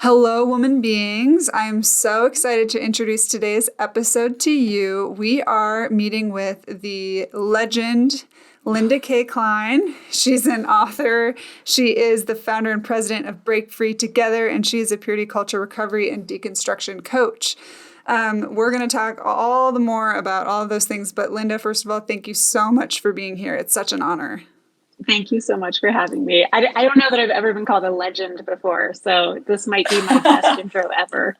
Hello, woman beings. I'm so excited to introduce today's episode to you. We are meeting with the legend, Linda K. Klein. She's an author. She is the founder and president of Break Free Together, and she is a purity culture recovery and deconstruction coach. We're going to talk all the more about all of those things. But Linda, first of all, thank you so much for being here. It's such an honor. Thank you so much for having me. I don't know that I've ever been called a legend before, so this might be my best intro ever.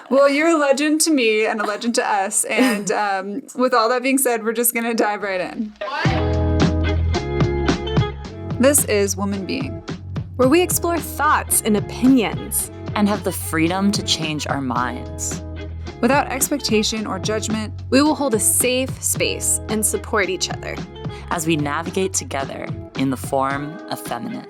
Well, you're a legend to me and a legend to us. And with all that being said, we're just going to dive right in. This is Woman Being, where we explore thoughts and opinions and have the freedom to change our minds. Without expectation or judgment, we will hold a safe space and support each other as we navigate together in the form of feminine.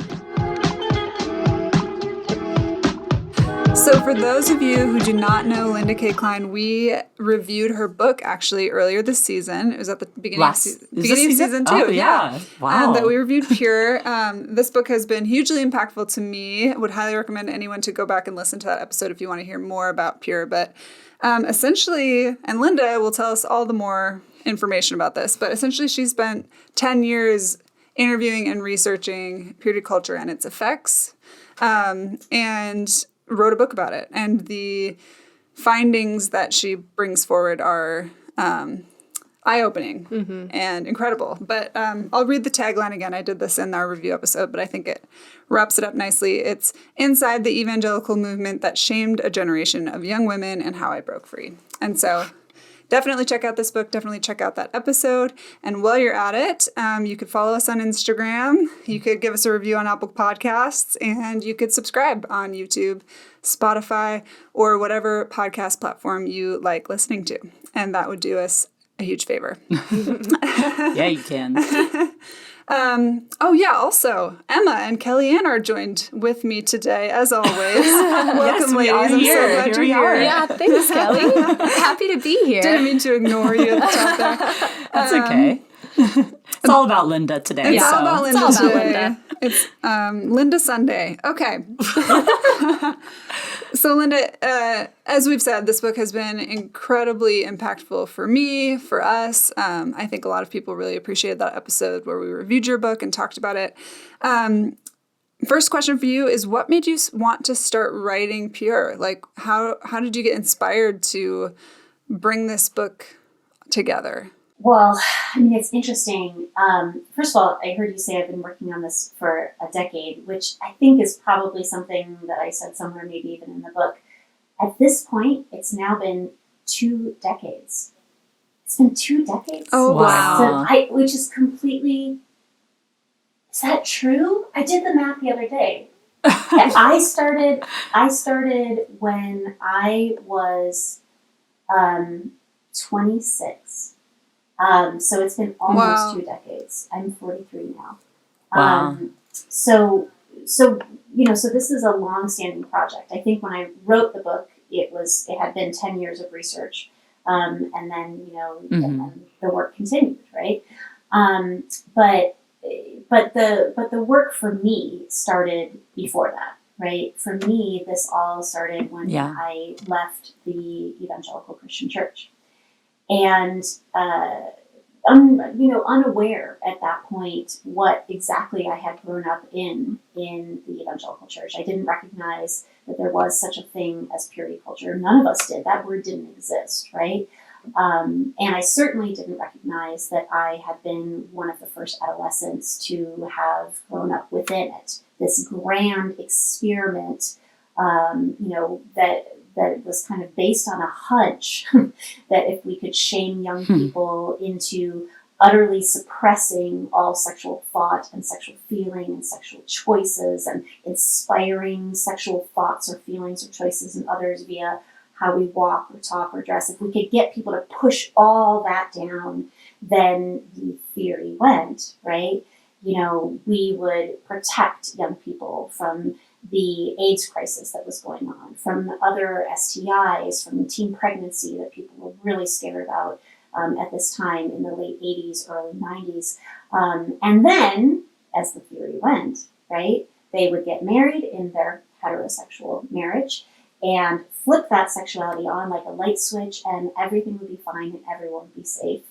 So for those of you who do not know Linda K. Klein, we reviewed her book actually earlier this season. It was at the beginning of season 2. Oh, yeah. Wow. That we reviewed Pure. This book has been hugely impactful to me. I would highly recommend anyone to go back and listen to that episode if you want to hear more about Pure. But essentially, and Linda will tell us all the more information about this, but essentially she spent 10 years interviewing and researching purity culture and its effects, and wrote a book about it. And the findings that she brings forward are eye-opening and incredible. But I'll read the tagline again. I did this in our review episode, but I think it wraps it up nicely. It's inside the evangelical movement that shamed a generation of young women and how I broke free. And so definitely check out this book. Definitely check out that episode. And while you're at it, you could follow us on Instagram. You could give us a review on Apple Podcasts, and you could subscribe on YouTube, Spotify, or whatever podcast platform you like listening to. And that would do us a huge favor. Yeah, you can. Also, Emma and Kellyanne are joined with me today, as always. Welcome, ladies. I'm so glad you're here. Yeah, thanks, Kelly. Happy to be here. Didn't mean to ignore you at the top there. That's okay. It's all about Linda today. It's all about Linda today. Linda. It's Linda Sunday. Okay. So Linda, as we've said, this book has been incredibly impactful for me, for us. I think a lot of people really appreciated that episode where we reviewed your book and talked about it. First question for you is, what made you want to start writing Pure? Like, how did you get inspired to bring this book together? Well, I mean, it's interesting. First of all, I heard you say I've been working on this for a decade, which I think is probably something that I said somewhere, maybe even in the book. At this point, it's now been 2 decades. It's been 2 decades. Oh, wow. So which is completely... Is that true? I did the math the other day. And I started when I was 26. So it's been almost 2 decades. I'm 43 now. Wow. So this is a long-standing project. I think when I wrote the book, it had been 10 years of research, and then and then the work continued, right? But the work for me started before that, right? For me, this all started when I left the evangelical Christian church. And, unaware at that point what exactly I had grown up in the evangelical church. I didn't recognize that there was such a thing as purity culture. None of us did. That word didn't exist, right? And I certainly didn't recognize that I had been one of the first adolescents to have grown up within it. This grand experiment, that was kind of based on a hunch that if we could shame young people into utterly suppressing all sexual thought and sexual feeling and sexual choices and inspiring sexual thoughts or feelings or choices in others via how we walk or talk or dress, if we could get people to push all that down, then the theory went, right? We would protect young people from the AIDS crisis that was going on, from the other STIs, from the teen pregnancy that people were really scared about at this time in the late 80s, early 90s. And then, as the theory went, right, they would get married in their heterosexual marriage and flip that sexuality on like a light switch, and everything would be fine and everyone would be safe.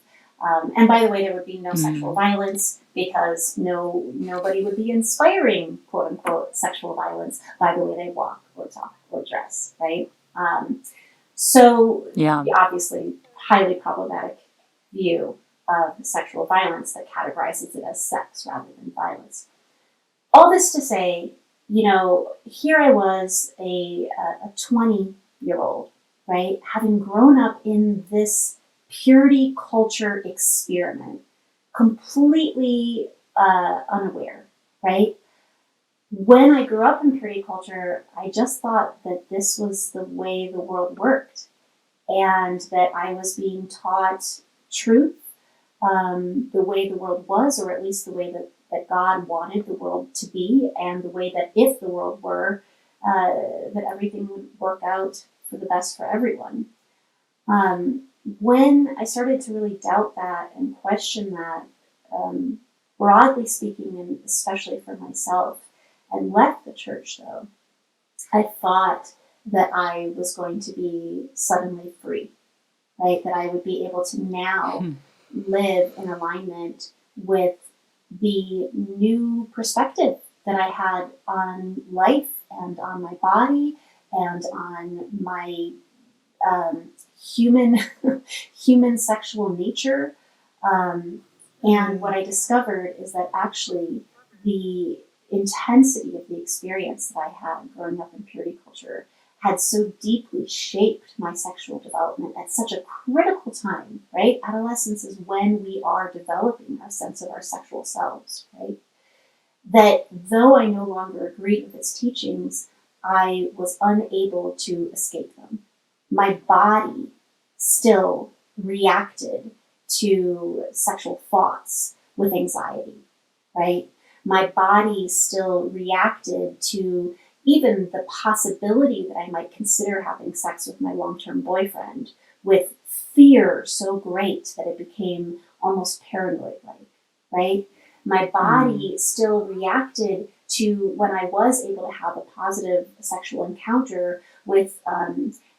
And by the way, there would be no sexual violence because nobody would be inspiring, quote unquote, sexual violence by the way they walk or talk or dress, right? So the obviously highly problematic view of sexual violence that categorizes it as sex rather than violence. All this to say, here I was a 20-year-old, right, having grown up in this purity culture experiment, completely unaware, right? When I grew up in purity culture, I just thought that this was the way the world worked and that I was being taught truth, the way the world was, or at least the way that God wanted the world to be, and the way that if the world were, that everything would work out for the best for everyone. When I started to really doubt that and question that, broadly speaking, and especially for myself, and left the church though, I thought that I was going to be suddenly free, right? That I would be able to now live in alignment with the new perspective that I had on life and on my body and on my human sexual nature. And what I discovered is that actually the intensity of the experience that I had growing up in purity culture had so deeply shaped my sexual development at such a critical time, right? Adolescence is when we are developing our sense of our sexual selves, right? That though I no longer agreed with its teachings, I was unable to escape them. My body still reacted to sexual thoughts with anxiety, right? My body still reacted to even the possibility that I might consider having sex with my long-term boyfriend with fear so great that it became almost paranoid-like, right? My body still reacted to when I was able to have a positive sexual encounter with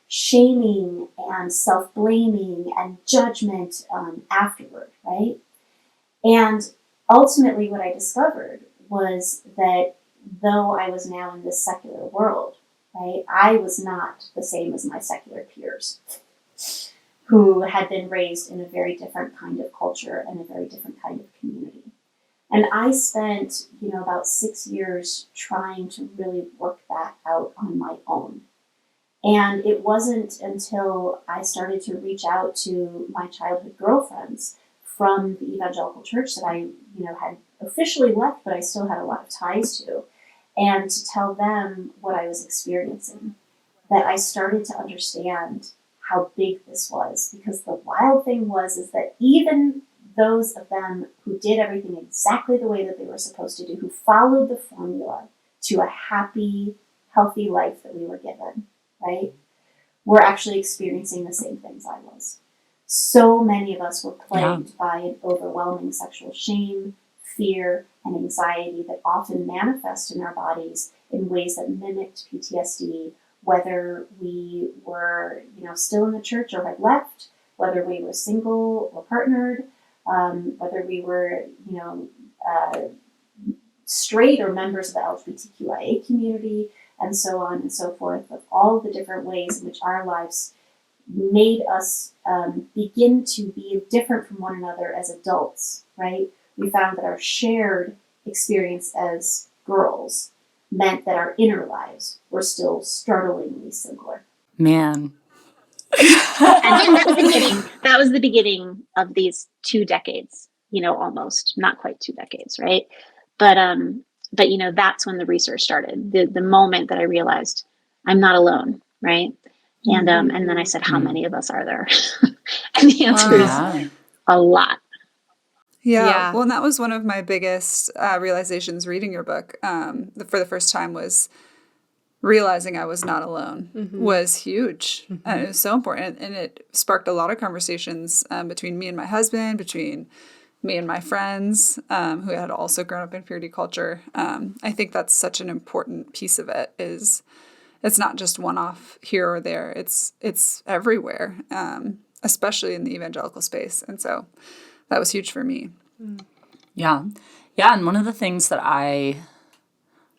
shaming and self-blaming and judgment afterward, right? And ultimately what I discovered was that though I was now in this secular world, right, I was not the same as my secular peers who had been raised in a very different kind of culture and a very different kind of community. And I spent, about 6 years trying to really work that out on my own. And it wasn't until I started to reach out to my childhood girlfriends from the evangelical church that I, had officially left, but I still had a lot of ties to, and to tell them what I was experiencing, that I started to understand how big this was. Because the wild thing is that even those of them who did everything exactly the way that they were supposed to do, who followed the formula to a happy, healthy life that we were given, right, were actually experiencing the same things I was. So many of us were plagued by an overwhelming sexual shame, fear, and anxiety that often manifest in our bodies in ways that mimicked PTSD, whether we were, still in the church or had left, whether we were single or partnered, whether we were, straight or members of the LGBTQIA community, and so on and so forth, of all the different ways in which our lives made us begin to be different from one another as adults, right? We found that our shared experience as girls meant that our inner lives were still startlingly similar. Man. And that was the beginning of these 2 decades, almost, not quite 2 decades, right? But that's when the research started. The moment that I realized I'm not alone, right? And and then I said, how many of us are there? And the answer is a lot. Yeah. Well, and that was one of my biggest realizations reading your book for the first time, was realizing I was not alone was huge. And it was so important. And it sparked a lot of conversations between me and my husband, between me and my friends who had also grown up in purity culture. I think that's such an important piece of it. Is it's not just one off here or there. It's everywhere, especially in the evangelical space. And so that was huge for me. Yeah. Yeah. And one of the things that I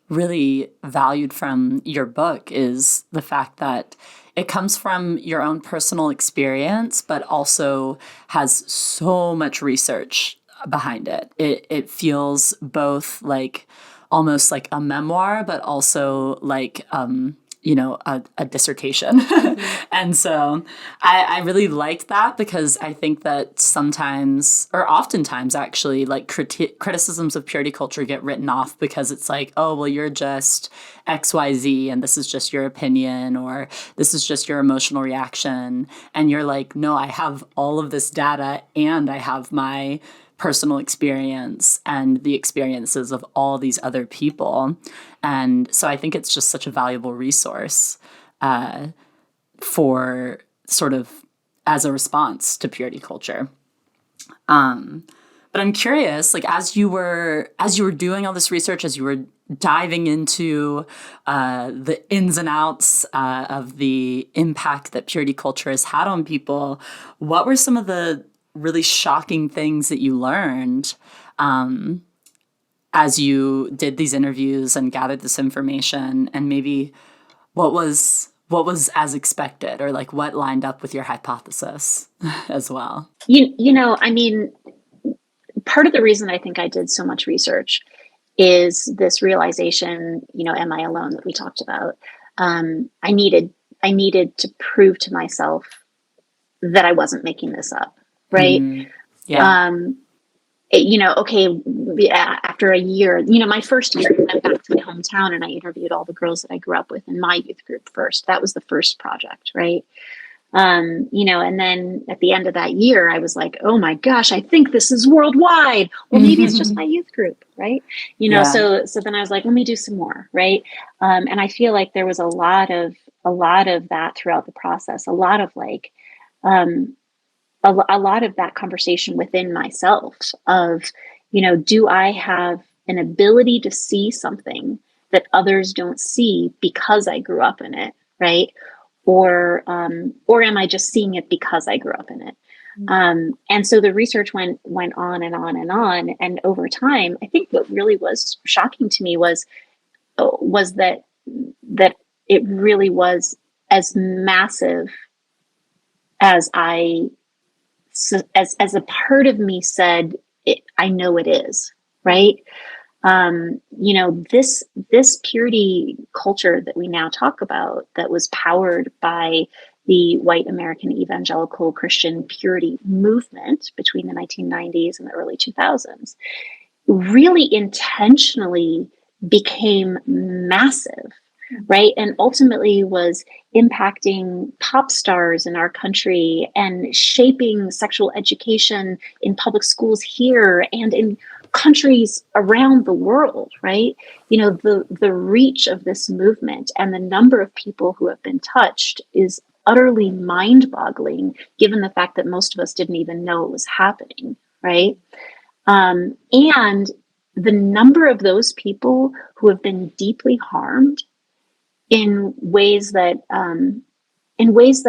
really valued from your book is the fact that it comes from your own personal experience, but also has so much research behind it. It feels both like almost like a memoir, but also like a dissertation. And so I really liked that, because I think that sometimes, or oftentimes actually, like criticisms of purity culture get written off because it's like, oh, well, you're just XYZ and this is just your opinion, or this is just your emotional reaction. And you're like, no, I have all of this data and I have my personal experience and the experiences of all these other people. And so I think it's just such a valuable resource for sort of as a response to purity culture. But I'm curious, like as you were doing all this research, as you were diving into the ins and outs of the impact that purity culture has had on people, what were some of the really shocking things that you learned as you did these interviews and gathered this information, and maybe what was as expected, or like what lined up with your hypothesis as well? I mean, part of the reason I think I did so much research is this realization, am I alone, that we talked about. I needed to prove to myself that I wasn't making this up. Right. After a year, my first year, I went back to my hometown and I interviewed all the girls that I grew up with in my youth group first. That was the first project. Right. And then at the end of that year, I was like, oh my gosh, I think this is worldwide. Well, maybe it's just my youth group. Right. So then I was like, let me do some more. Right. And I feel like there was a lot of that throughout the process, a lot of like, a lot of that conversation within myself of, do I have an ability to see something that others don't see because I grew up in it, right? Or am I just seeing it because I grew up in it? And so the research went on and on and on, and over time, I think what really was shocking to me was that it really was as massive as as a part of me said, I know it is, right? This purity culture that we now talk about, that was powered by the white American evangelical Christian purity movement between the 1990s and the early 2000s, really intentionally became massive. Right. And ultimately was impacting pop stars in our country and shaping sexual education in public schools here and in countries around the world. Right. The reach of this movement and the number of people who have been touched is utterly mind boggling, given the fact that most of us didn't even know it was happening. Right. And the number of those people who have been deeply harmed in ways that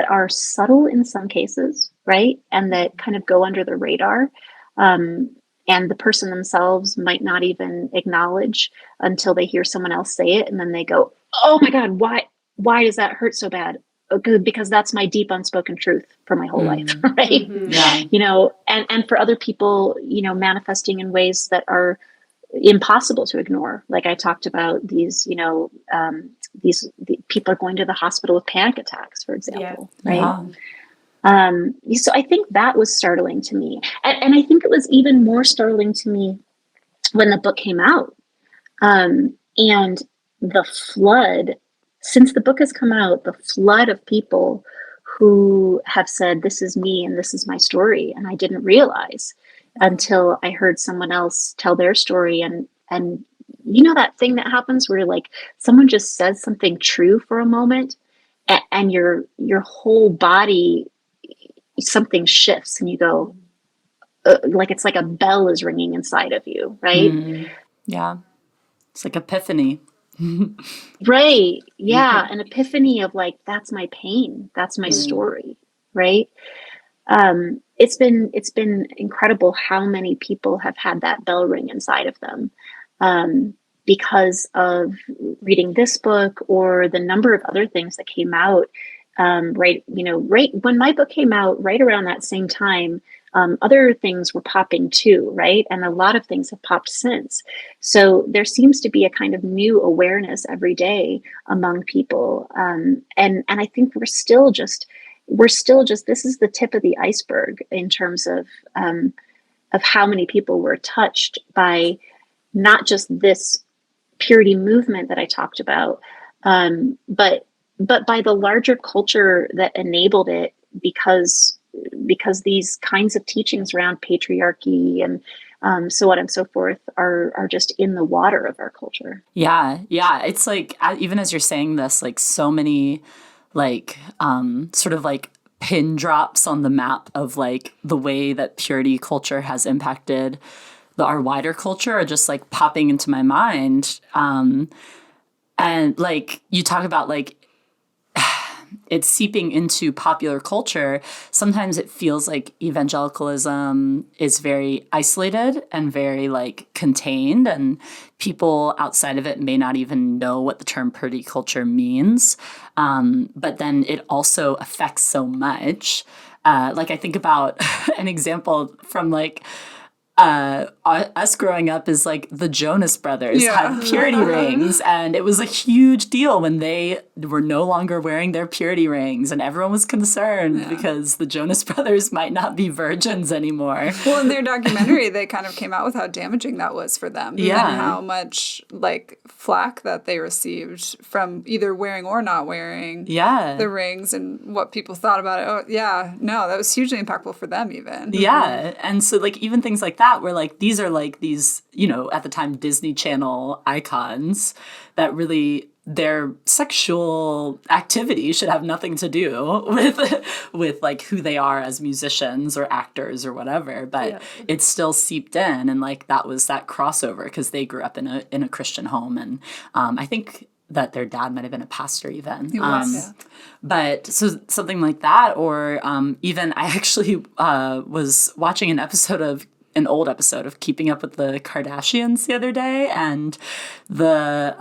are subtle in some cases, right? And that kind of go under the radar. And the person themselves might not even acknowledge until they hear someone else say it. And then they go, oh my God, why does that hurt so bad? Because that's my deep unspoken truth for my whole life, right? Yeah. And for other people, manifesting in ways that are impossible to ignore. Like I talked about these, the people are going to the hospital with panic attacks, for example, right? So I think that was startling to me. And I think it was even more startling to me when the book came out. And the flood, since the book has come out, the flood of people who have said, this is me and this is my story. And I didn't realize until I heard someone else tell their story. And that thing that happens where like someone just says something true for a moment and your whole body, something shifts and you go, like it's like a bell is ringing inside of you, right? Yeah. It's like epiphany. Right. Yeah. An epiphany of like, that's my pain. That's my story. Right. It's been incredible how many people have had that bell ring inside of them, because of reading this book or the number of other things that came out. Right when my book came out, right around that same time, other things were popping too, right? And a lot of things have popped since. So there seems to be a kind of new awareness every day among people, and I think we're still just this is the tip of the iceberg in terms of how many people were touched by not just this purity movement that I talked about, but by the larger culture that enabled it, because these kinds of teachings around patriarchy and so on and so forth are just in the water of our culture. Yeah. It's like, even as you're saying this, like so many like sort of like pin drops on the map of like the way that purity culture has impacted our wider culture are just like popping into my mind. And like you talk about like it's seeping into popular culture. Sometimes it feels like evangelicalism is very isolated and very like contained, and people outside of it may not even know what the term purity culture means. But then it also affects so much. Like I think about an example from like us growing up is like the Jonas Brothers had purity rings, and it was a huge deal when they were no longer wearing their purity rings, and everyone was concerned because the Jonas Brothers might not be virgins anymore. Well, in their documentary, they kind of came out with how damaging that was for them, and how much like flack that they received from either wearing or not wearing the rings, and what people thought about it. Oh, yeah, no, that was hugely impactful for them, even. Yeah, and so like even things like that, where like these are like these, you know, at the time Disney Channel icons that really their sexual activity should have nothing to do with like who they are as musicians or actors or whatever, but it's still seeped in, and like that was that crossover because they grew up in a Christian home, and I think that their dad might have been a pastor even. But so something like that, or even I actually was watching an old episode of Keeping Up with the Kardashians the other day, and the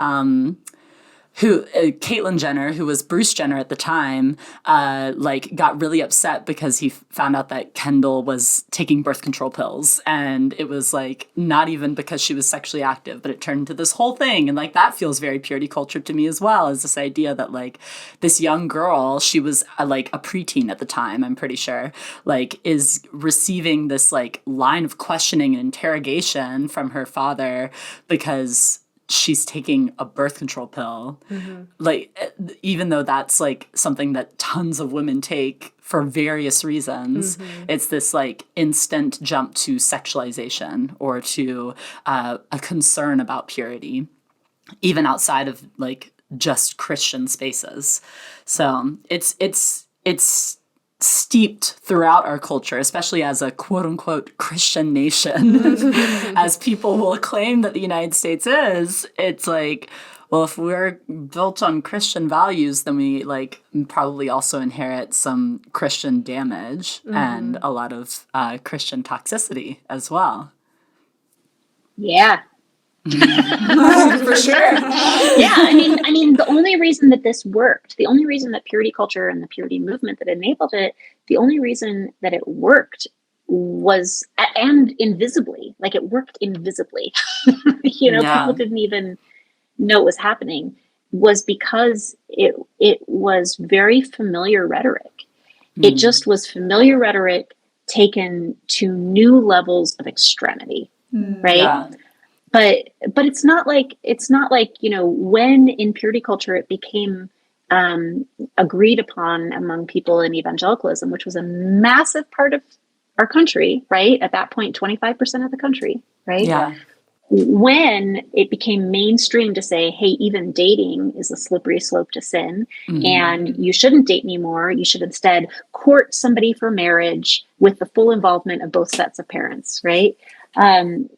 Caitlyn Jenner, who was Bruce Jenner at the time, like got really upset because he found out that Kendall was taking birth control pills, and it was like not even because she was sexually active, but it turned into this whole thing, and like that feels very purity culture to me as well, as this idea that like this young girl, she was like a preteen at the time, I'm pretty sure, like is receiving this like line of questioning and interrogation from her father because she's taking a birth control pill. Like, even though that's like something that tons of women take for various reasons, it's this like instant jump to sexualization or to a concern about purity, even outside of like just Christian spaces. So it's steeped throughout our culture, especially as a quote unquote Christian nation, as people will claim that the United States is. It's like, well, if we're built on Christian values, then we like probably also inherit some Christian damage and a lot of Christian toxicity as well. Yeah. For sure. Yeah, I mean, the only reason that this worked, the only reason that purity culture and the purity movement that enabled it, the only reason that it worked was, and invisibly, like it worked invisibly, people didn't even know it was happening, was because it was very familiar rhetoric. It just was familiar rhetoric taken to new levels of extremity, right? Yeah. But it's not like when in purity culture it became agreed upon among people in evangelicalism, which was a massive part of our country, right? At that point, 25% of the country, right? Yeah. when it became mainstream to say, hey, even dating is a slippery slope to sin, and you shouldn't date anymore. You should instead court somebody for marriage with the full involvement of both sets of parents, right? When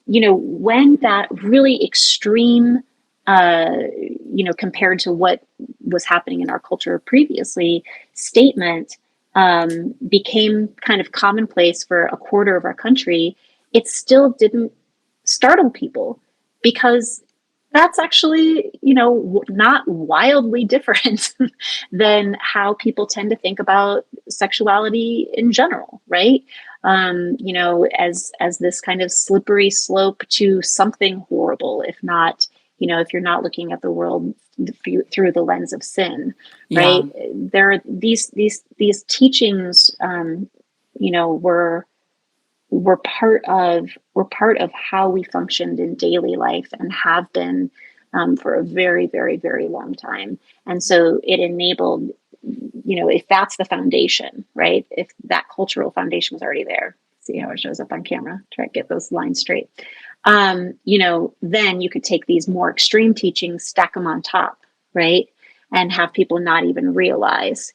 that really extreme, compared to what was happening in our culture previously, statement became kind of commonplace for a quarter of our country, it still didn't startle people, because that's actually, not wildly different than how people tend to think about sexuality in general, right? As this kind of slippery slope to something horrible, if not, if you're not looking at the world through the lens of sin, right? There are these teachings, were part of how we functioned in daily life, and have been for a very, very, very long time. And so it enabled, if that's the foundation, right? If that cultural foundation was already there, see how it shows up on camera, try to get those lines straight. Then you could take these more extreme teachings, stack them on top, right? And have people not even realize.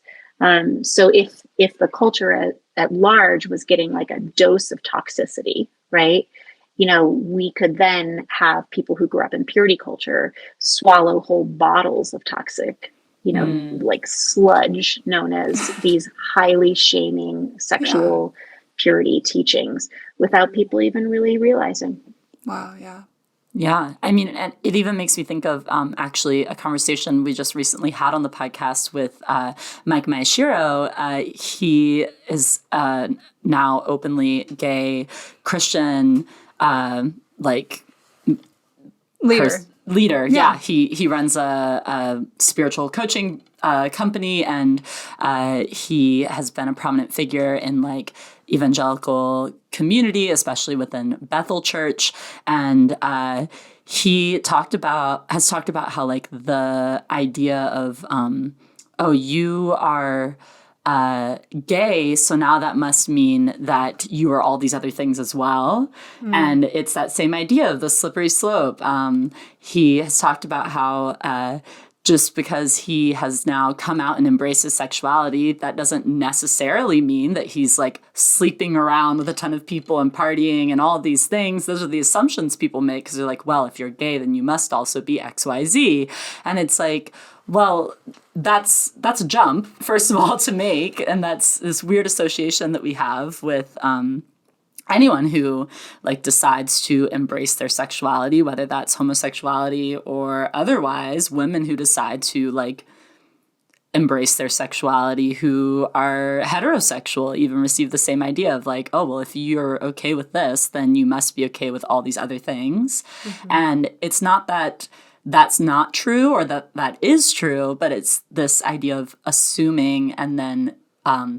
So if the culture at large was getting like a dose of toxicity, right? We could then have people who grew up in purity culture swallow whole bottles of toxic, like sludge, known as these highly shaming sexual purity teachings, without people even really realizing. Wow. Yeah. Yeah. I mean, and it even makes me think of actually a conversation we just recently had on the podcast with Mike Mayashiro. He is now openly gay Christian, leader. Yeah. He runs a spiritual coaching company, and he has been a prominent figure in like evangelical community, especially within Bethel Church. And he has talked about how like the idea of, you are gay, so now that must mean that you are all these other things as well. And it's that same idea of the slippery slope. He has talked about how just because he has now come out and embraced his sexuality, that doesn't necessarily mean that he's like sleeping around with a ton of people and partying and all of these things. Those are the assumptions people make, because they're like, well, if you're gay, then you must also be XYZ. And it's like, well, that's a jump, first of all, to make. And that's this weird association that we have with anyone who like decides to embrace their sexuality, whether that's homosexuality or otherwise. Women who decide to like embrace their sexuality who are heterosexual even receive the same idea of like, oh, well, if you're okay with this, then you must be okay with all these other things. And it's not that that's not true or that is true, but it's this idea of assuming and then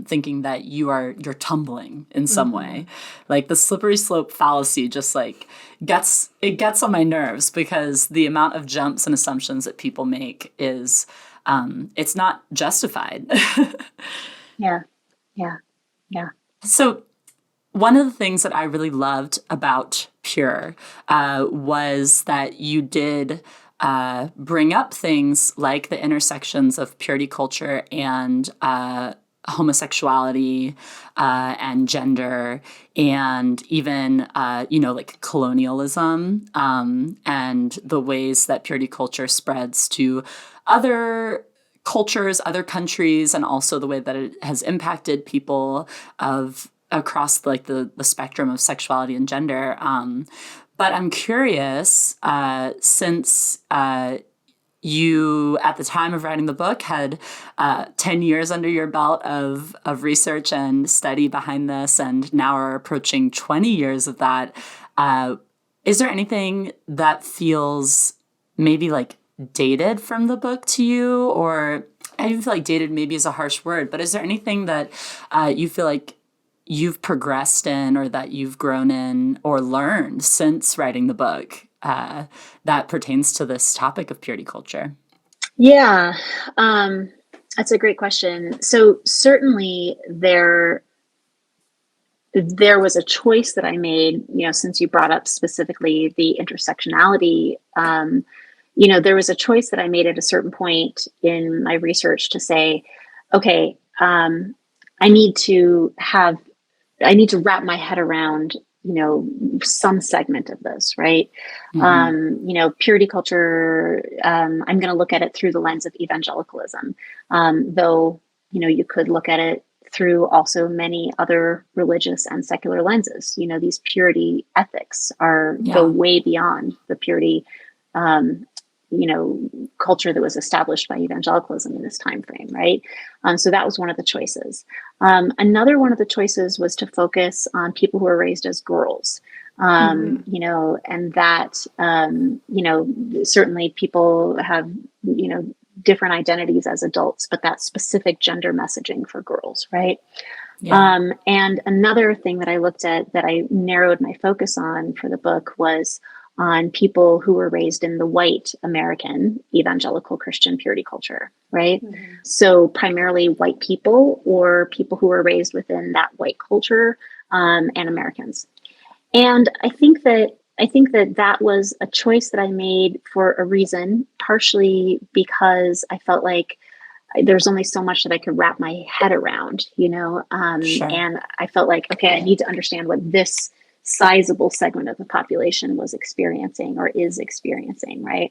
thinking that you're tumbling in some way. Like the slippery slope fallacy just like gets on my nerves, because the amount of jumps and assumptions that people make is it's not justified. Yeah. So one of the things that I really loved about Pure was that you did bring up things like the intersections of purity culture and homosexuality and gender, and even like colonialism, and the ways that purity culture spreads to other cultures, other countries, and also the way that it has impacted people across like the spectrum of sexuality and gender. But I'm curious, since you, at the time of writing the book, had 10 years under your belt of research and study behind this, and now are approaching 20 years of that. Is there anything that feels maybe like dated from the book to you? Or I even feel like dated maybe is a harsh word, but is there anything that you feel like you've progressed in, or that you've grown in or learned since writing the book that pertains to this topic of purity culture? Yeah, that's a great question. So certainly there there was a choice that I made, since you brought up specifically the intersectionality, there was a choice that I made at a certain point in my research to say, okay, I need to wrap my head around, some segment of this, right? Purity culture, I'm going to look at it through the lens of evangelicalism, though, you could look at it through also many other religious and secular lenses. These purity ethics go way beyond the purity, culture that was established by evangelicalism in this time frame, right? So that was one of the choices. Another one of the choices was to focus on people who were raised as girls. And that, certainly people have, different identities as adults, but that specific gender messaging for girls, right? Yeah. And another thing that I looked at that I narrowed my focus on for the book was on people who were raised in the white American evangelical Christian purity culture, right? Mm-hmm. So primarily white people or people who were raised within that white culture, and Americans. And I think that was a choice that I made for a reason, partially because I felt like there's only so much that I could wrap my head around, Sure. And I felt like, okay, I need to understand what this sizable segment of the population was experiencing or is experiencing, right?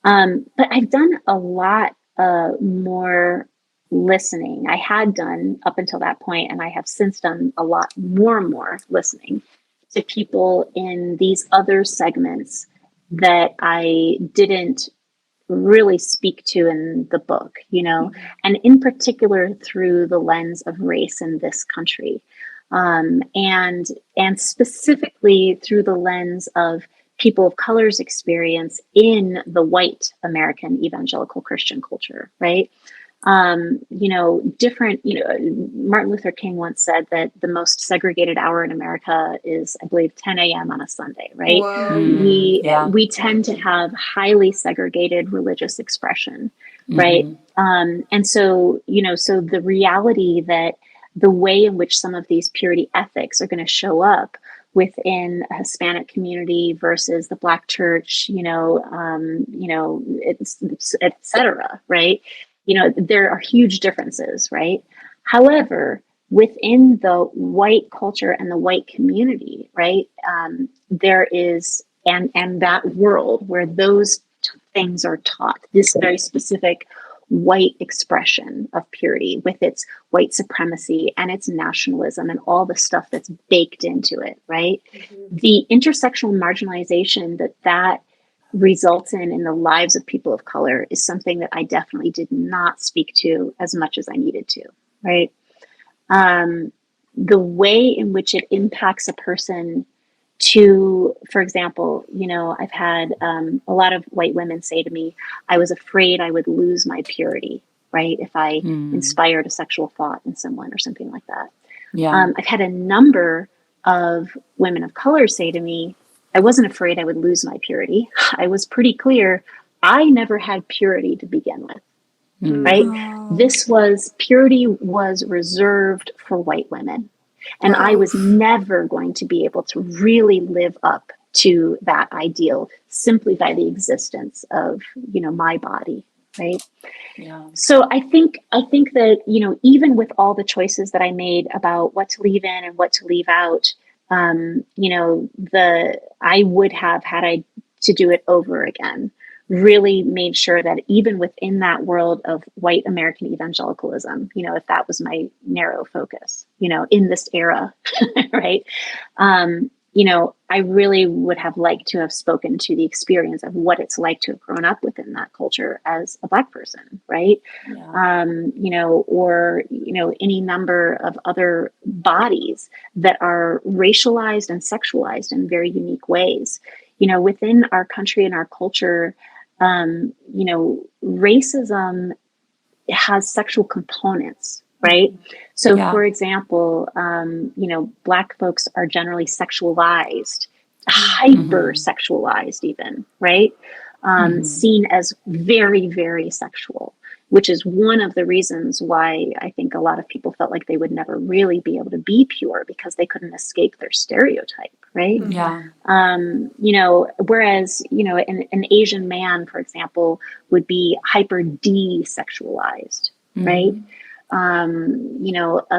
But I've done a lot more listening. I had done up until that point, and I have since done a lot more listening to people in these other segments that I didn't really speak to in the book, and in particular through the lens of race in this country. And specifically through the lens of people of color's experience in the white American evangelical Christian culture, right? Martin Luther King once said that the most segregated hour in America is, I believe, 10 a.m. on a Sunday, right? We tend to have highly segregated religious expression, right? And so, so the reality that the way in which some of these purity ethics are going to show up within a Hispanic community versus the Black church, et cetera, right? There are huge differences, right? However, within the white culture and the white community, right, there is, and that world where those things are taught, this very specific white expression of purity with its white supremacy and its nationalism and all the stuff that's baked into it, right? Mm-hmm. The intersectional marginalization that results in the lives of people of color is something that I definitely did not speak to as much as I needed to, right? The way in which it impacts a person to, for example, I've had a lot of white women say to me, I was afraid I would lose my purity, right? If I inspired a sexual thought in someone or something like that. Yeah. I've had a number of women of color say to me, I wasn't afraid I would lose my purity. I was pretty clear. I never had purity to begin with, right? Purity was reserved for white women. And I was never going to be able to really live up to that ideal simply by the existence of, my body, right? Yeah. So I think that, even with all the choices that I made about what to leave in and what to leave out, I would have, had I to do it over again, really made sure that even within that world of white American evangelicalism, if that was my narrow focus, in this era, right? I really would have liked to have spoken to the experience of what it's like to have grown up within that culture as a Black person, right? Yeah. Or any number of other bodies that are racialized and sexualized in very unique ways. Within our country and our culture, racism has sexual components, right? So, for example, Black folks are generally sexualized, hyper sexualized even, right? Seen as very, very sexual. which is one of the reasons why I think a lot of people felt like they would never really be able to be pure, because they couldn't escape their stereotype, right? Yeah. Whereas, an Asian man, for example, would be hyper desexualized, right? A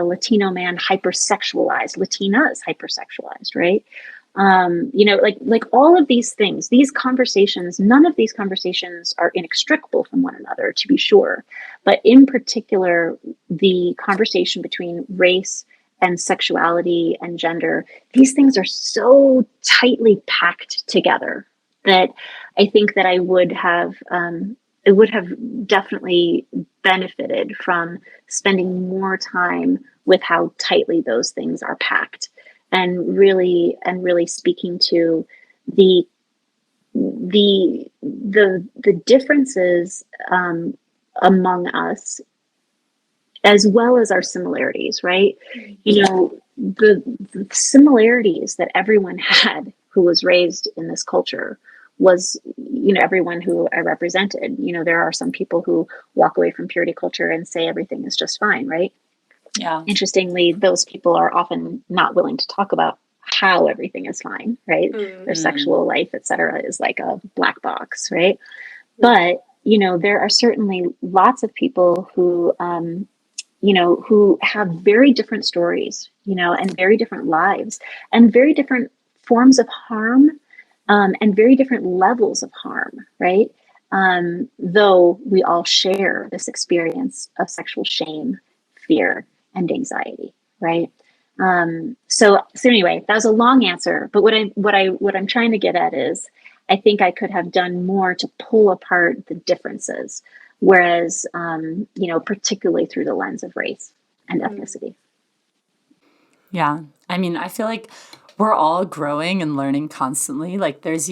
Latino man hypersexualized, Latina is hypersexualized, right? Like all of these things, these conversations, none of these conversations are inextricable from one another, to be sure. But in particular, the conversation between race and sexuality and gender, these things are so tightly packed together that I think that it would have definitely benefited from spending more time with how tightly those things are packed, and really speaking to the differences among us, as well as our similarities, right? The similarities that everyone had who was raised in this culture was, everyone who I represented. There are some people who walk away from purity culture and say everything is just fine, right? Yeah. Interestingly, those people are often not willing to talk about how everything is fine, right? Their sexual life, etc., is like a black box, right? But there are certainly lots of people who who have very different stories, and very different lives, and very different forms of harm, and very different levels of harm, right? Though we all share this experience of sexual shame, fear, and anxiety, right? So anyway, that was a long answer, but what I'm trying to get at is, I think I could have done more to pull apart the differences, whereas, particularly through the lens of race and ethnicity. Yeah. I mean, I feel like we're all growing and learning constantly. Like there's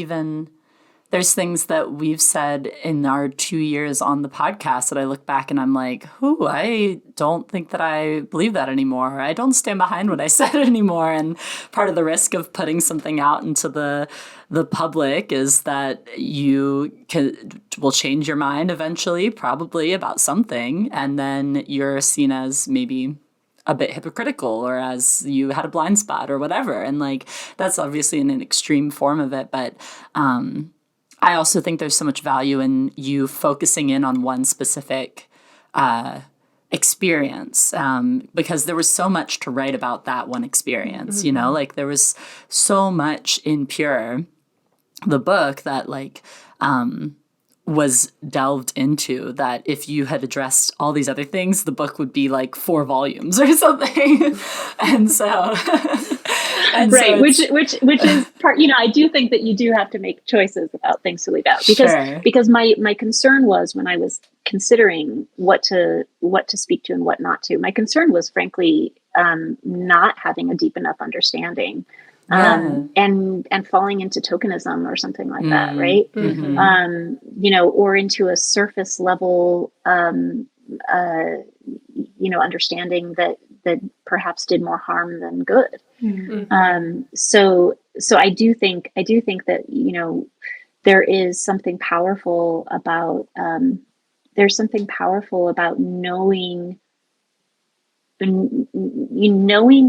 things that we've said in our 2 years on the podcast that I look back and I'm like, I don't think that I believe that anymore. I don't stand behind what I said anymore. And part of the risk of putting something out into the public is that you will change your mind eventually, probably about something. And then you're seen as maybe a bit hypocritical, or as you had a blind spot or whatever. And like, that's obviously an extreme form of it. But, I also think there's so much value in you focusing in on one specific experience, because there was so much to write about that one experience, like there was so much in Pure, the book, that like was delved into, that if you had addressed all these other things, the book would be like 4 volumes or something. And so... right, so which is part. I do think that you do have to make choices about things to leave out, because my concern was, when I was considering what to speak to and what not to, my concern was frankly not having a deep enough understanding, and falling into tokenism or something like that, right? Or into a surface level understanding that perhaps did more harm than good. So I do think that there is something powerful about knowing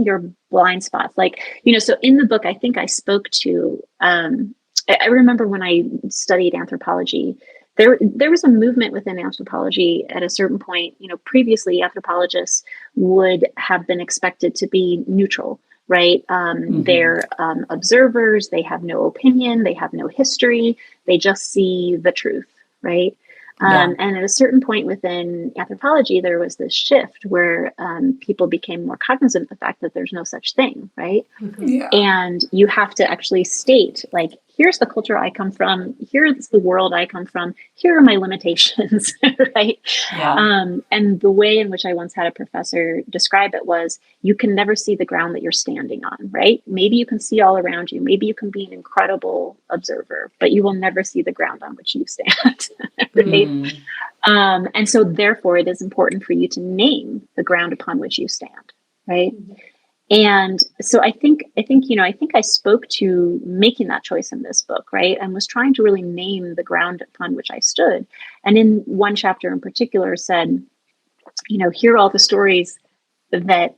your blind spots. Like, so in the book, I think I spoke to I remember when I studied anthropology, there was a movement within anthropology at a certain point. Previously anthropologists would have been expected to be neutral, right? They're observers, they have no opinion, they have no history, they just see the truth, right? And at a certain point within anthropology, there was this shift where people became more cognizant of the fact that there's no such thing, right? And you have to actually state, like, here's the culture I come from, here's the world I come from, here are my limitations, right? And the way in which I once had a professor describe it was, you can never see the ground that you're standing on, right? Maybe you can see all around you, maybe you can be an incredible observer, but you will never see the ground on which you stand, right? And so therefore it is important for you to name the ground upon which you stand, right? And so I spoke to making that choice in this book, right? And was trying to really name the ground upon which I stood. And in one chapter in particular said, here are all the stories that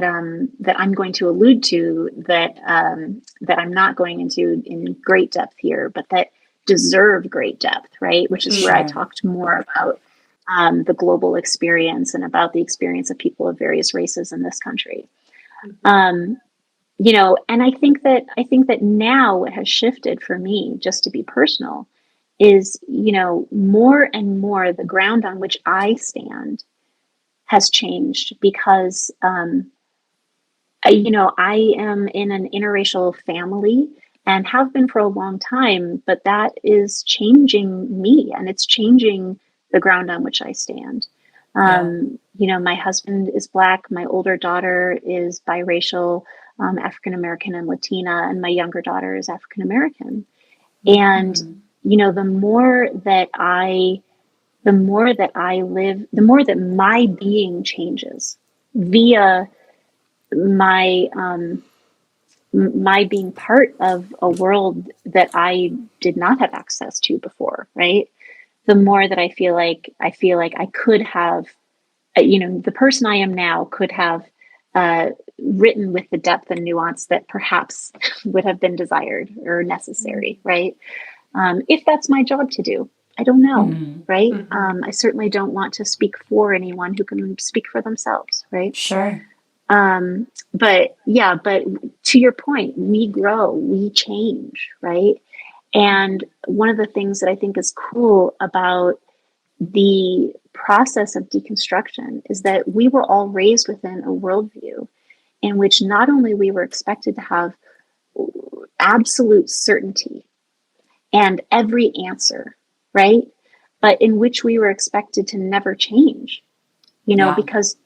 I'm going to allude to that I'm not going into in great depth here, but that deserve great depth, right? Which is where I talked more about the global experience and about the experience of people of various races in this country. And I think that now what has shifted for me, just to be personal, is, more and more the ground on which I stand has changed because, I am in an interracial family and have been for a long time, but that is changing me and it's changing the ground on which I stand. My husband is Black, my older daughter is biracial, African American and Latina, and my younger daughter is African American. And, the more that I live, the more that my being changes via my being part of a world that I did not have access to before, right? The more that I feel like I could have, the person I am now could have written with the depth and nuance that perhaps would have been desired or necessary, right? If that's my job to do, I don't know, right? I certainly don't want to speak for anyone who can speak for themselves, right? Sure. But to your point, we grow, we change, right? And one of the things that I think is cool about the process of deconstruction is that we were all raised within a worldview in which not only we were expected to have absolute certainty and every answer, right? But in which we were expected to never change, because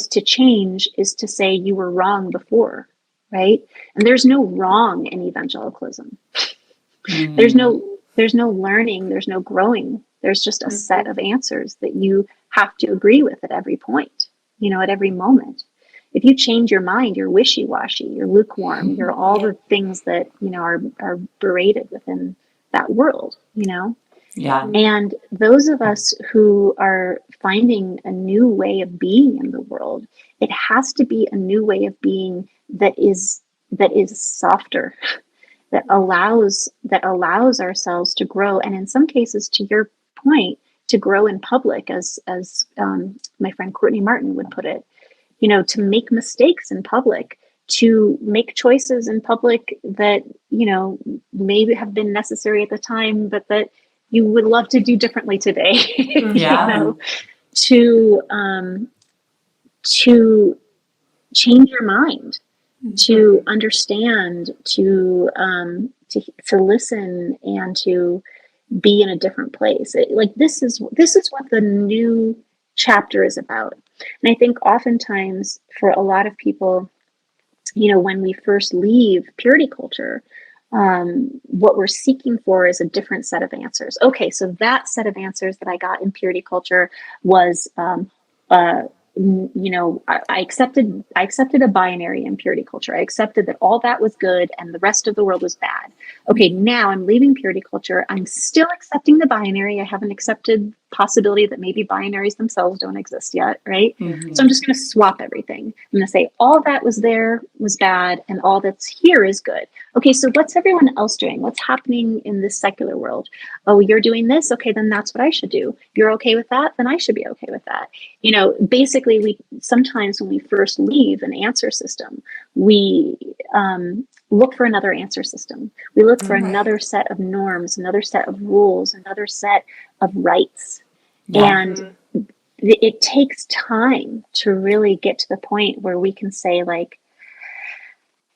to change is to say you were wrong before, right? And there's no wrong in evangelicalism. There's no learning, there's no growing. There's just a set of answers that you have to agree with at every point, at every moment. If you change your mind, you're wishy-washy, you're lukewarm, you're all the things that, are berated within that world, Yeah. And those of us who are finding a new way of being in the world, it has to be a new way of being that is softer, that allows ourselves to grow, and in some cases, to your point, to grow in public, as my friend Courtney Martin would put it, to make mistakes in public, to make choices in public that maybe have been necessary at the time, but that you would love to do differently today. To change your mind, to understand, to listen, and to be in a different place. This is what the new chapter is about. And I think oftentimes for a lot of people, when we first leave purity culture, what we're seeking for is a different set of answers. Okay, so that set of answers that I got in purity culture was, I accepted a binary in purity culture. I accepted that all that was good and the rest of the world was bad. Okay, now I'm leaving purity culture. I'm still accepting the binary. I haven't accepted possibility that maybe binaries themselves don't exist yet, right? So I'm just going to swap everything. I'm going to say all that was there was bad and all that's here is good. Okay, so what's everyone else doing? What's happening in this secular world? Oh, you're doing this? Okay, then that's what I should do. You're okay with that? Then I should be okay with that. Basically, we sometimes when we first leave an answer system, we look for another answer system. We look for another set of norms, another set of rules, another set of rights. And it takes time to really get to the point where we can say, like,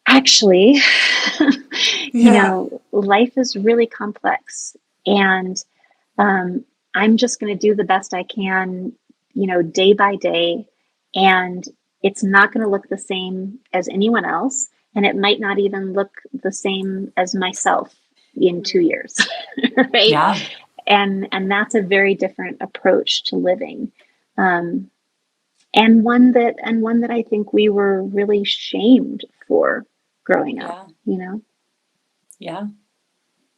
actually, life is really complex. And I'm just going to do the best I can, day by day. And it's not going to look the same as anyone else. And it might not even look the same as myself in 2 years, right? Yeah. And that's a very different approach to living. and one that I think we were really shamed for growing up, Yeah.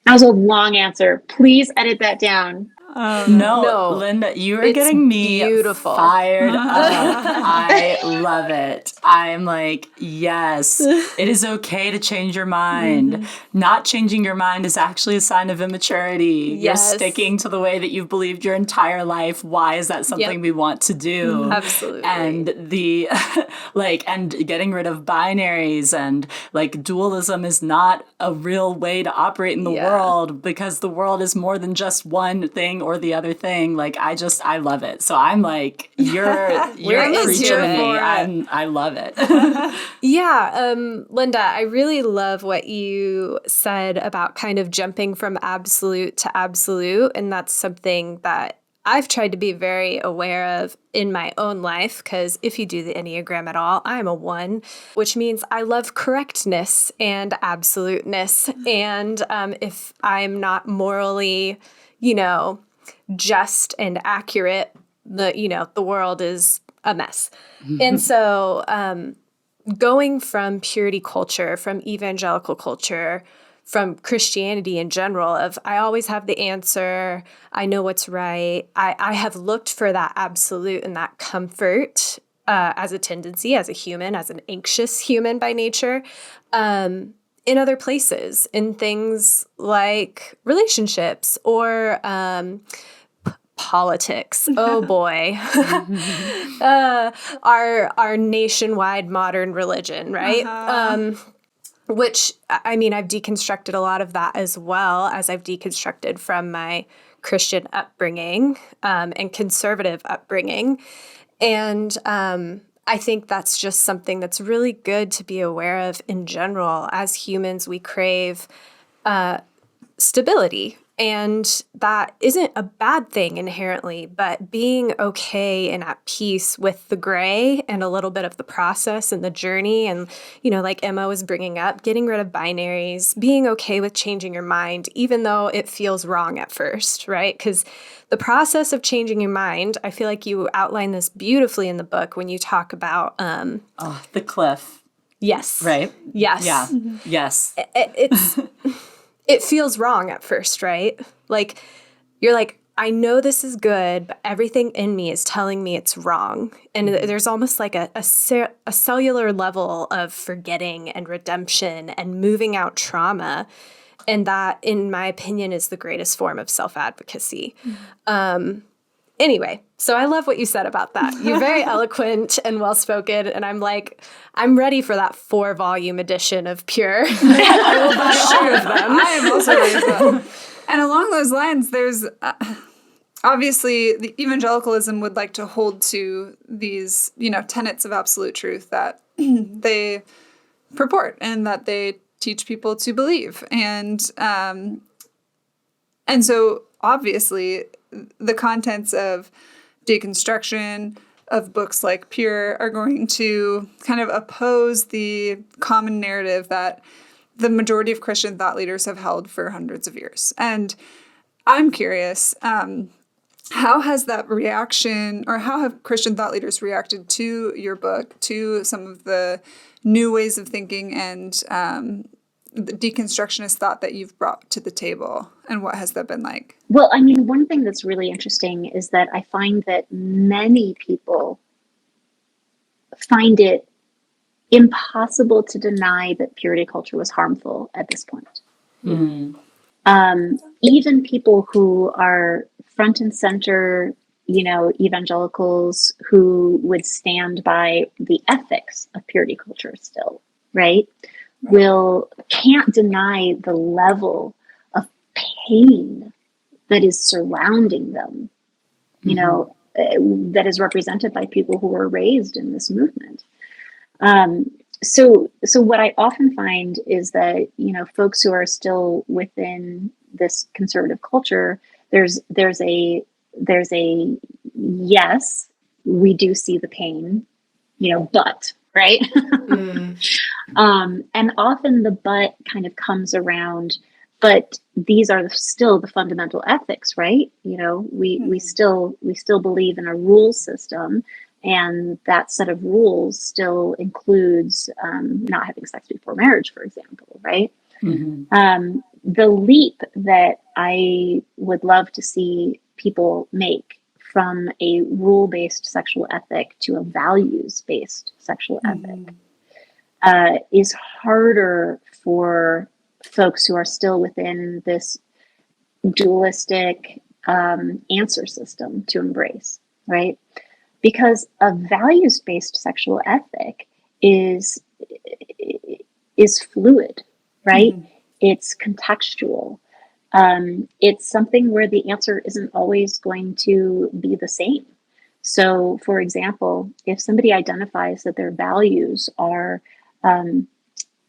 That was a long answer. Please edit that down. No, Linda, you are it's getting me beautiful. fired up. I love it. I'm like, yes, it is okay to change your mind. Not changing your mind is actually a sign of immaturity. Yes. You're sticking to the way that you've believed your entire life. Why is that something we want to do? Absolutely. And the and getting rid of binaries and like dualism is not a real way to operate in the world, because the world is more than just one thing or the other thing. Like I love it. So I'm like, you're preaching to me. I love it. Yeah, Linda, I really love what you said about kind of jumping from absolute to absolute, and that's something that I've tried to be very aware of in my own life, because if you do the Enneagram at all, I'm a 1, which means I love correctness and absoluteness. And if I'm not morally, just and accurate, the world is a mess. And so going from purity culture, from evangelical culture, from Christianity in general, of I always have the answer, I know what's right. I have looked for that absolute and that comfort as a tendency, as a human, as an anxious human by nature, in other places, in things like relationships or politics. Oh boy. Our nationwide modern religion, right? Which, I mean, I've deconstructed a lot of that as well, as I've deconstructed from my Christian upbringing and conservative upbringing. And I think that's just something that's really good to be aware of in general. As humans, we crave stability. And that isn't a bad thing inherently, but being okay and at peace with the gray and a little bit of the process and the journey. And, like Emma was bringing up, getting rid of binaries, being okay with changing your mind, even though it feels wrong at first, right? Because the process of changing your mind, I feel like you outline this beautifully in the book when you talk about the cliff. Yes. Right? Yes. Yeah. Yes. It feels wrong at first, right? Like, you're like, I know this is good, but everything in me is telling me it's wrong. And there's almost like a cellular level of forgetting and redemption and moving out trauma. And that, in my opinion, is the greatest form of self-advocacy. Anyway, so I love what you said about that. You're very eloquent and well-spoken, and I'm like, I'm ready for that 4-volume edition of Pure. I will buy all of them. I am also ready for that. And along those lines, there's obviously the evangelicalism would like to hold to these, tenets of absolute truth that they purport and that they teach people to believe. And so obviously the contents of Deconstruction, of books like Pure, are going to kind of oppose the common narrative that the majority of Christian thought leaders have held for hundreds of years. And I'm curious, how has that reaction, or how have Christian thought leaders reacted to your book, to some of the new ways of thinking and the deconstructionist thought that you've brought to the table, and what has that been like? Well, I mean, one thing that's really interesting is that I find that many people find it impossible to deny that purity culture was harmful at this point. Even people who are front and center, evangelicals who would stand by the ethics of purity culture still, right? Can't deny the level of pain that is surrounding them, that is represented by people who were raised in this movement. So what I often find is that, folks who are still within this conservative culture, there's a yes, we do see the pain, but, right? And often the but kind of comes around, but these are still the fundamental ethics, right? We still believe in a rule system And that set of rules still includes not having sex before marriage, for example, right? The leap that I would love to see people make from a rule-based sexual ethic to a values-based sexual ethic is harder for folks who are still within this dualistic answer system to embrace, right? Because a values-based sexual ethic is fluid, right? It's contextual. It's something where the answer isn't always going to be the same. So, for example, if somebody identifies that their values are,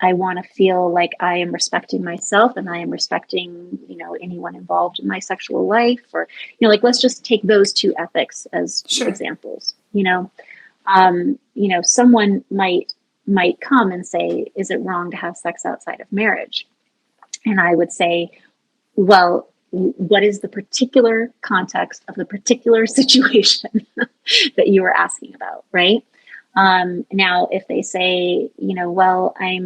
I want to feel like I am respecting myself and I am respecting, anyone involved in my sexual life, or, like, let's just take those two ethics as examples. Someone might come and say, is it wrong to have sex outside of marriage? And I would say, well, what is the particular context of the particular situation that you were asking about, right? Now, if they say, well, I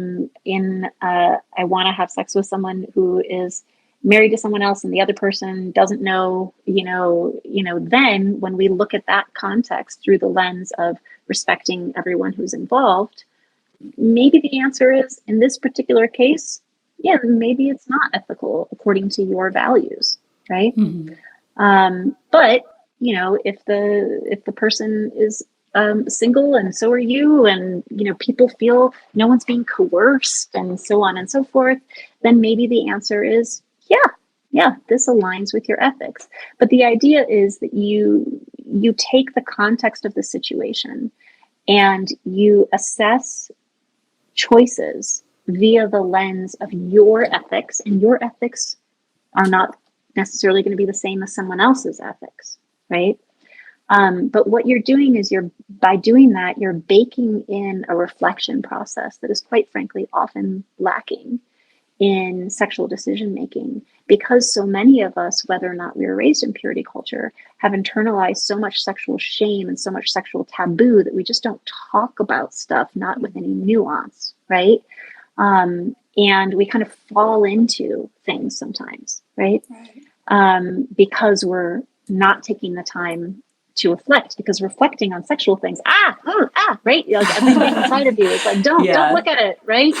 want to have sex with someone who is married to someone else and the other person doesn't know, then when we look at that context through the lens of respecting everyone who's involved, maybe the answer is, in this particular case, yeah, maybe it's not ethical according to your values, right? But if the person is single and so are you, and people feel no one's being coerced and so on and so forth, then maybe the answer is yeah, this aligns with your ethics. But the idea is that you take the context of the situation and you assess choices via the lens of your ethics, and your ethics are not necessarily going to be the same as someone else's ethics, right? But what you're doing is by doing that, you're baking in a reflection process that is, quite frankly, often lacking in sexual decision making, because so many of us, whether or not we were raised in purity culture, have internalized so much sexual shame and so much sexual taboo that we just don't talk about stuff, not with any nuance, right? And we kind of fall into things sometimes, right? Because we're not taking the time to reflect, because reflecting on sexual things, right? Like everything inside of you is like, don't look at it, right?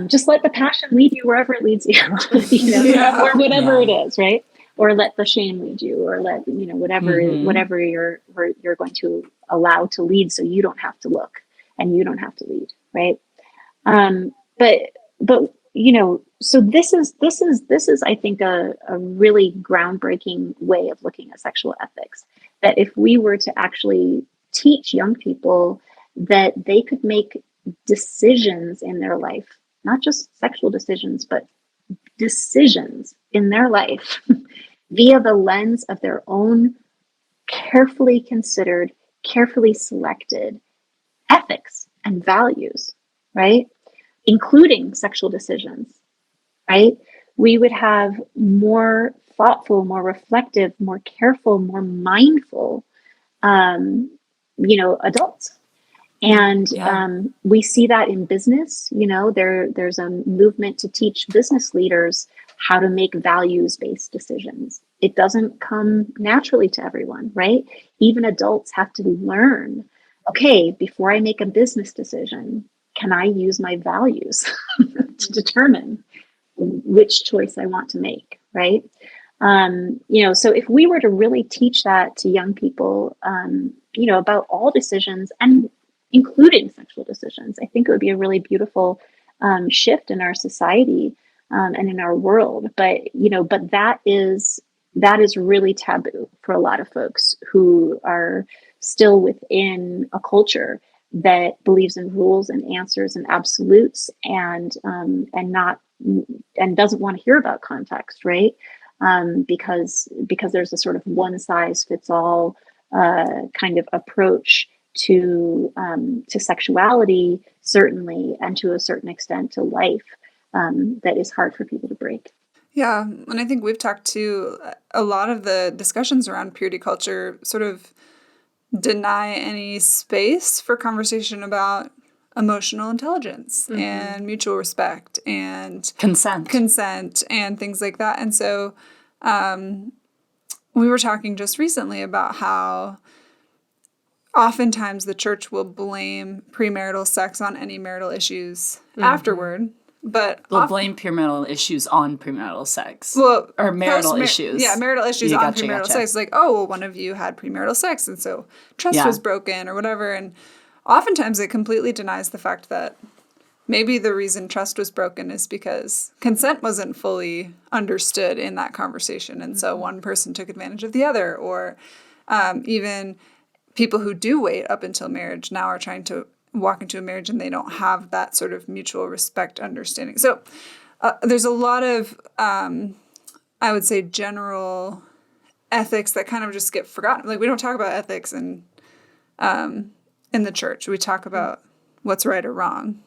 Just let the passion lead you wherever it leads you, or whatever it is, right? Or let the shame lead you, or let, whatever you're going to allow to lead, so you don't have to look and you don't have to lead, right? But so this is I think a really groundbreaking way of looking at sexual ethics, that if we were to actually teach young people that they could make decisions in their life, not just sexual decisions, but decisions in their life via the lens of their own carefully considered, carefully selected ethics and values, right? Including sexual decisions, right? We would have more thoughtful, more reflective, more careful, more mindful, adults. And we see that in business. There's a movement to teach business leaders how to make values-based decisions. It doesn't come naturally to everyone, right? Even adults have to learn, okay, before I make a business decision, can I use my values to determine which choice I want to make, right? So if we were to really teach that to young people, about all decisions, and including sexual decisions, I think it would be a really beautiful shift in our society and in our world. But that is really taboo for a lot of folks who are still within a culture that believes in rules and answers and absolutes, and doesn't want to hear about context, right? Because there's a sort of one size fits all kind of approach to sexuality, certainly, and to a certain extent to life, that is hard for people to break. Yeah, and I think we've talked to a lot of the discussions around purity culture sort of deny any space for conversation about emotional intelligence and mutual respect and consent and things like that. And so we were talking just recently about how oftentimes the church will blame premarital sex on any marital issues afterward. But we'll blame premarital issues on premarital sex. Well, or marital issues. Yeah, marital issues on premarital sex. Like, oh, well, one of you had premarital sex, and so trust was broken or whatever. And oftentimes it completely denies the fact that maybe the reason trust was broken is because consent wasn't fully understood in that conversation. And so one person took advantage of the other. Or even people who do wait up until marriage now are trying to walk into a marriage and they don't have that sort of mutual respect understanding. So there's a lot of, I would say, general ethics that kind of just get forgotten. Like, we don't talk about ethics in the church. We talk about what's right or wrong.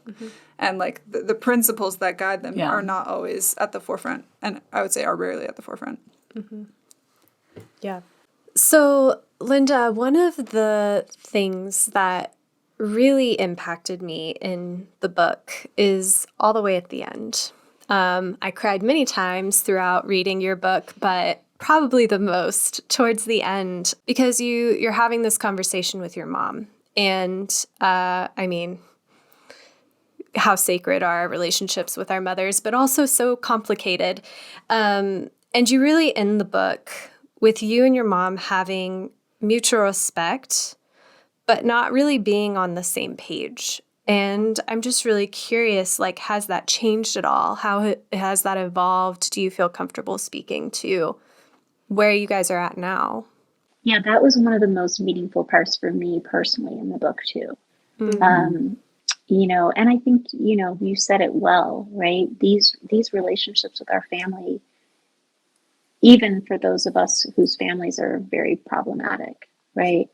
And like the principles that guide them are not always at the forefront. And I would say are rarely at the forefront. Yeah. So, Linda, one of the things that really impacted me in the book is all the way at the end. I cried many times throughout reading your book, but probably the most towards the end, because you're having this conversation with your mom. And I mean, how sacred are our relationships with our mothers, but also so complicated. And you really end the book with you and your mom having mutual respect, but not really being on the same page. And I'm just really curious, like, has that changed at all? How has that evolved? Do you feel comfortable speaking to where you guys are at now? Yeah, that was one of the most meaningful parts for me personally in the book too. You know, and I think, you know, you said it well, right? These relationships with our family, even for those of us whose families are very problematic, right?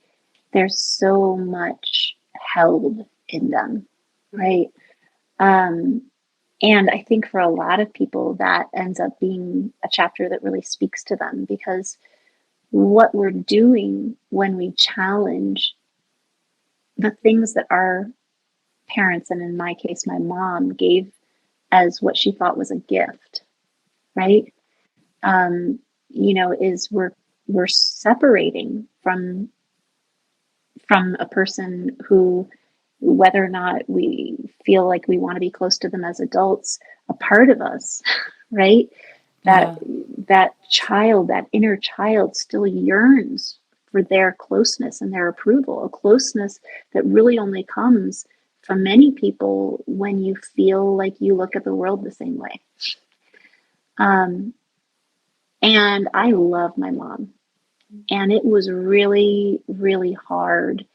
There's so much held in them, right? And I think for a lot of people that ends up being a chapter that really speaks to them, because what we're doing when we challenge the things that our parents, and in my case, my mom, gave as what she thought was a gift, right? You know, is we're separating from a person who, whether or not we feel like we want to be close to them as adults, a part of us, right? That child, that inner child still yearns for their closeness and their approval, a closeness that really only comes from many people when you feel like you look at the world the same way. And I love my mom. And it was really, really hard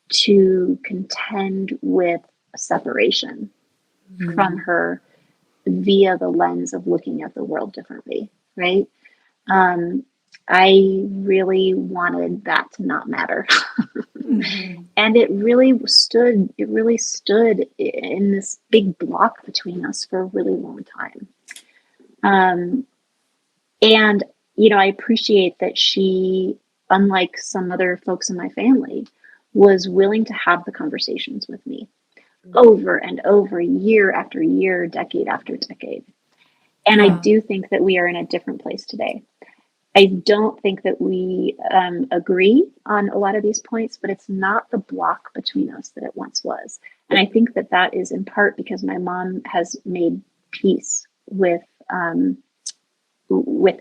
to contend with separation from her via the lens of looking at the world differently, right? I really wanted that to not matter. And it really stood in this big block between us for a really long time. And, you know, I appreciate that she, unlike some other folks in my family, was willing to have the conversations with me over and over, year after year, decade after decade. And I do think that we are in a different place today. I don't think that we agree on a lot of these points, but it's not the block between us that it once was. And I think that that is in part because my mom has made peace with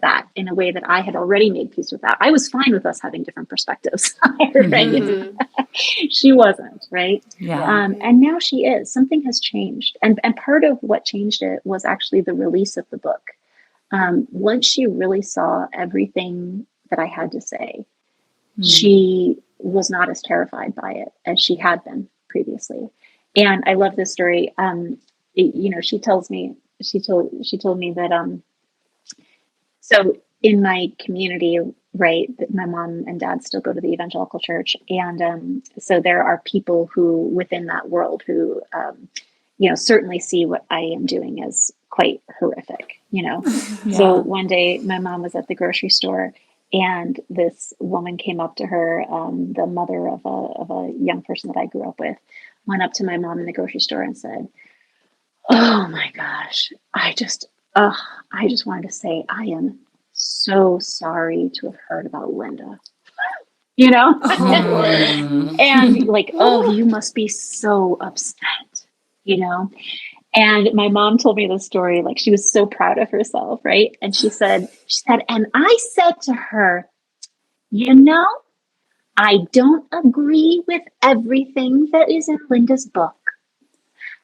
that in a way that I had already made peace with that. I was fine with us having different perspectives, right? She wasn't, right? And now she is. Something has changed. And part of what changed it was actually the release of the book. Once she really saw everything that I had to say, she was not as terrified by it as she had been previously. And I love this story. You know, she told me that, so in my community, right, that my mom and dad still go to the evangelical church. And so there are people who within that world who, you know, certainly see what I am doing as quite horrific, you know. So one day my mom was at the grocery store And this woman came up to her, the mother of a young person that I grew up with, went up to my mom in the grocery store and said, "Oh my gosh, I just wanted to say I am so sorry to have heard about Linda." You know? And like, "Oh, you must be so upset," you know? And my mom told me this story, like she was so proud of herself, right? And she said, and I said to her, "You know, I don't agree with everything that is in Linda's book,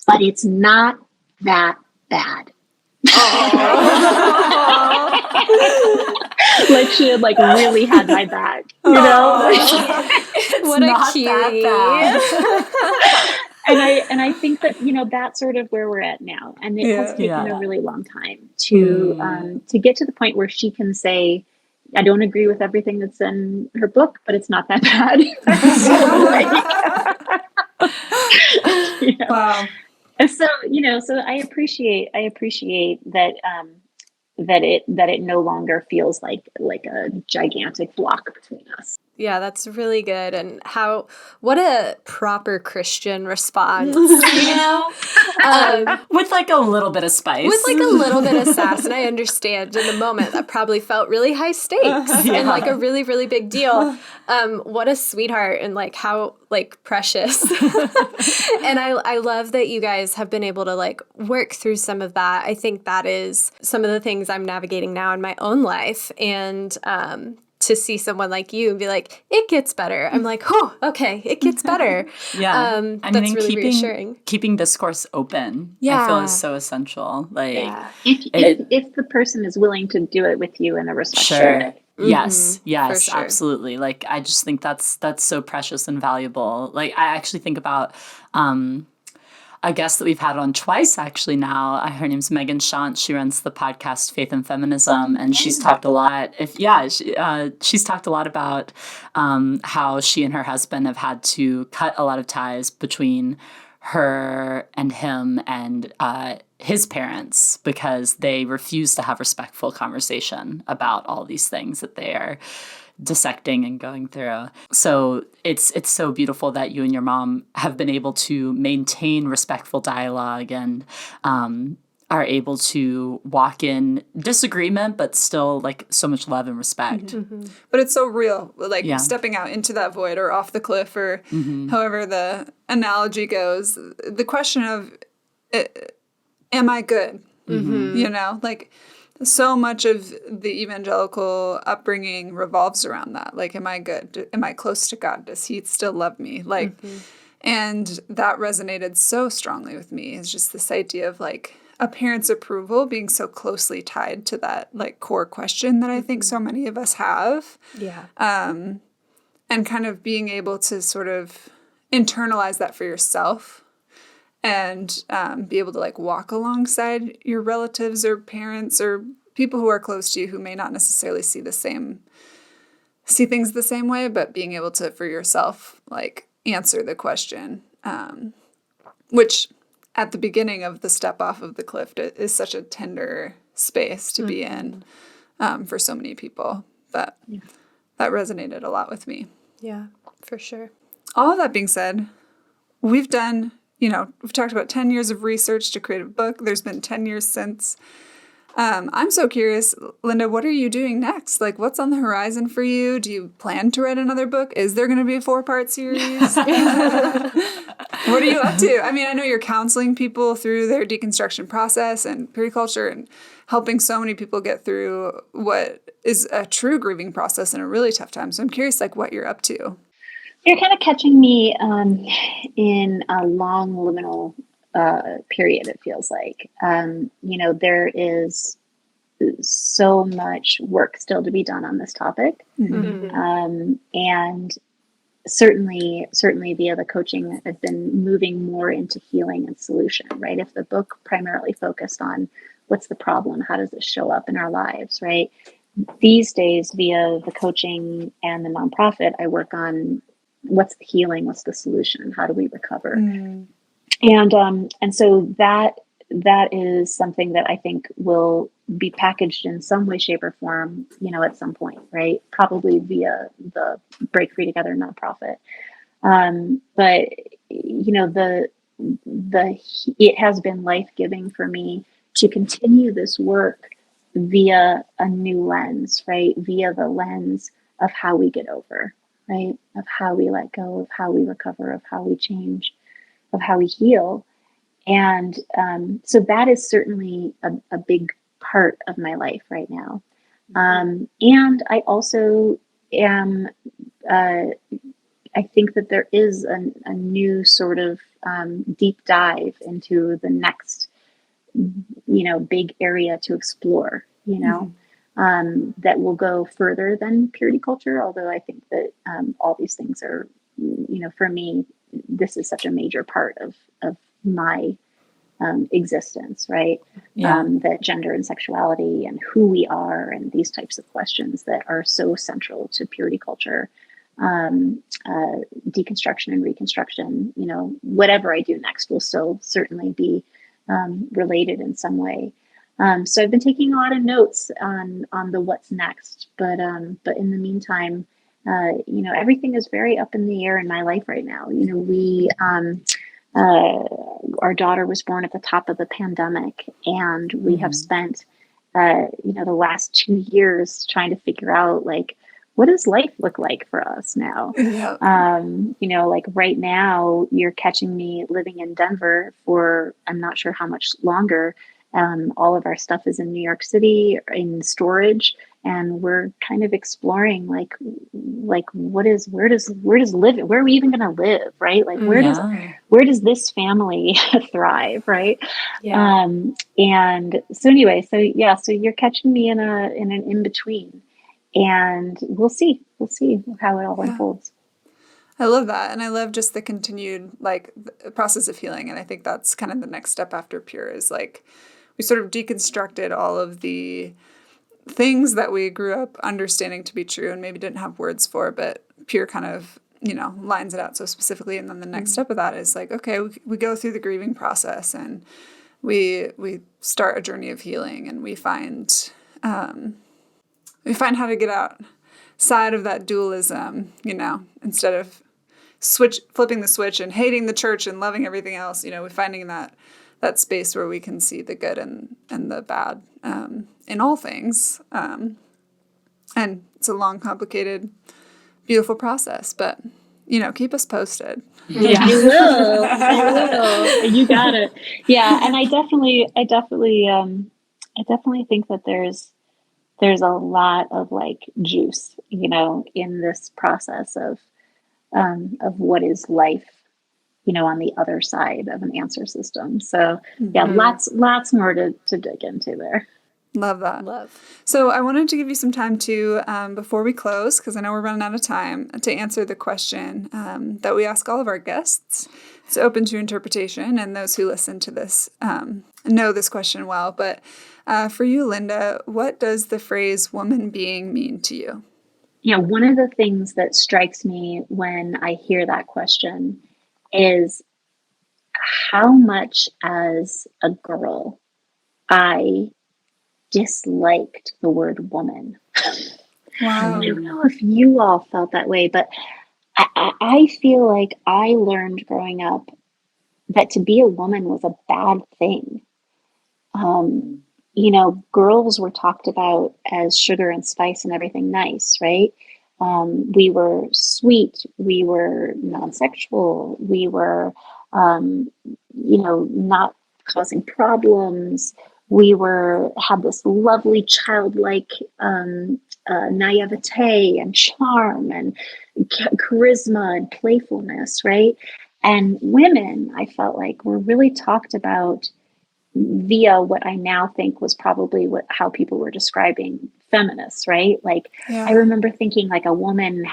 but it's not that bad." Like she had like really had my back, you know? It's What a not cutie. that bad. And I think that, you know, that's sort of where we're at now. And it has taken a really long time to get to the point where she can say, "I don't agree with everything that's in her book, but it's not that bad." So, you know. Wow. And so, you know, so I appreciate that that it no longer feels like a gigantic block between us. Yeah, that's really good. And what a proper Christian response, you know? With like a little bit of spice. With like a little bit of sass. And I understand in the moment that probably felt really high stakes and like a really, really big deal. What a sweetheart and like how like precious. And I love that you guys have been able to like work through some of that. I think that is some of the things I'm navigating now in my own life. And to see someone like you and be like, "It gets better." I'm like, "Oh, okay, it gets better." Yeah. That's really reassuring. Keeping discourse open, Yeah. I feel is so essential. Like, If the person is willing to do it with you in a respectful way. Yes, for sure. absolutely. Like, I just think that's so precious and valuable. Like, I actually think about a guest that we've had on twice actually now. Her name's Megan Shant. She runs the podcast Faith and Feminism, and she's talked a lot. She's talked a lot about how she and her husband have had to cut a lot of ties between her and him and his parents because they refuse to have respectful conversation about all these things that they are dissecting and going through. So it's so beautiful that you and your mom have been able to maintain respectful dialogue and are able to walk in disagreement, but still like so much love and respect. But it's so real, like stepping out into that void or off the cliff or however the analogy goes. The question of, am I good? You know, like so much of the evangelical upbringing revolves around that. Like, am I good? Am I close to God? Does he still love me? Like, and that resonated so strongly with me. It's just this idea of like a parent's approval being so closely tied to that like core question that I think so many of us have. Yeah. And kind of being able to sort of internalize that for yourself and be able to like walk alongside your relatives or parents or people who are close to you who may not necessarily see things the same way, but being able to for yourself like answer the question, which at the beginning of the step off of the cliff is such a tender space to be in for so many people. That resonated a lot with me. Yeah, for sure. All of that being said, we've done, we've talked about 10 years of research to create a book. There's been 10 years since. I'm so curious, Linda, what are you doing next? Like, what's on the horizon for you? Do you plan to write another book? Is there going to be a 4-part series? What are you up to? I mean, I know you're counseling people through their deconstruction process and purity culture and helping so many people get through what is a true grieving process in a really tough time. So I'm curious, like, what you're up to. You're kind of catching me in a long liminal period, it feels like. There is so much work still to be done on this topic. And certainly via the coaching, I've been moving more into healing and solution, right? If the book primarily focused on what's the problem, how does it show up in our lives, right? These days, via the coaching and the nonprofit, I work on what's the healing, what's the solution, how do we recover? And so that is something that I think will be packaged in some way, shape, or form, at some point, right? Probably via the Break Free Together nonprofit. But it has been life-giving for me to continue this work via a new lens, right? Via the lens of how we get over, right? Of how we let go, of how we recover, of how we change, of how we heal. And so that is certainly a big part of my life right now. And I also am, I think that there is a new sort of deep dive into the next, big area to explore, that will go further than purity culture. Although I think that all these things are, for me, this is such a major part of my existence, right? Yeah. That gender and sexuality and who we are and these types of questions that are so central to purity culture, deconstruction and reconstruction, whatever I do next will still certainly be related in some way. So I've been taking a lot of notes on the what's next, but in the meantime, everything is very up in the air in my life right now. Our daughter was born at the top of the pandemic, and we have spent, the last 2 years trying to figure out, like, what does life look like for us now? Yeah. Like right now, you're catching me living in Denver for I'm not sure how much longer. All of our stuff is in New York City in storage, and we're kind of exploring like where are we even going to live, right? Like where does this family thrive, right? Yeah. And so anyway, so you're catching me in an in between, and we'll see how it all unfolds. I love that. And I love just the continued process of healing. And I think that's kind of the next step after Pure is we sort of deconstructed all of the things that we grew up understanding to be true and maybe didn't have words for, but Pure kind of, lines it out so specifically. And then the next step of that is okay, we go through the grieving process and we start a journey of healing, and we find how to get outside of that dualism, instead of flipping the switch and hating the church and loving everything else. We're finding that space where we can see the good and the bad in all things. And it's a long, complicated, beautiful process, but keep us posted. Yeah. I will. You got it. Yeah. And I definitely think that there's a lot of juice, in this process of what is life, on the other side of an answer system. So yeah, lots more to dig into there. Love that. So I wanted to give you some time to, before we close, because I know we're running out of time, to answer the question that we ask all of our guests. It's open to interpretation, and those who listen to this know this question well. But for you, Linda, what does the phrase woman being mean to you? One of the things that strikes me when I hear that question is how much as a girl I disliked the word woman. Wow. I don't know if you all felt that way, but I feel like I learned growing up that to be a woman was a bad thing. Girls were talked about as sugar and spice and everything nice, right? We were sweet, we were non-sexual, we were, not causing problems. We had this lovely childlike naivete and charm and charisma and playfulness, right? And women, I felt like, were really talked about via what I now think was probably how people were describing feminists, right? I remember thinking a woman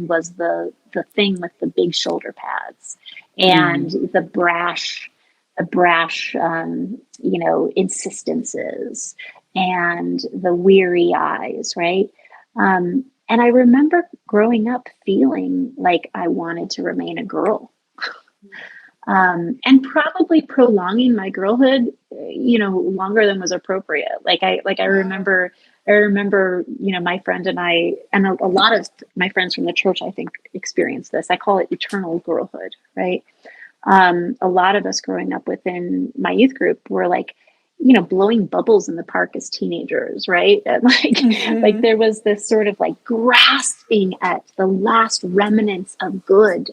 was the thing with the big shoulder pads and the brash insistences and the weary eyes, right? And I remember growing up feeling like I wanted to remain a girl. And probably prolonging my girlhood longer than was appropriate. I remember, my friend and I, and a lot of my friends from the church, I think, experienced this. I call it eternal girlhood, right? A lot of us growing up within my youth group were like, blowing bubbles in the park as teenagers, right? And like there was this sort of like grasping at the last remnants of good,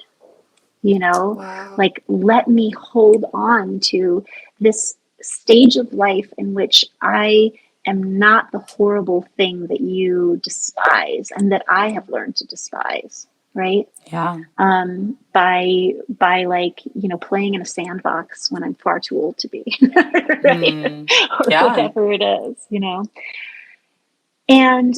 Wow. like, let me hold on to this stage of life in which I am not the horrible thing that you despise and that I have learned to despise, right? Yeah. By like, playing in a sandbox when I'm far too old to be, right? Or Yeah. whatever it is, And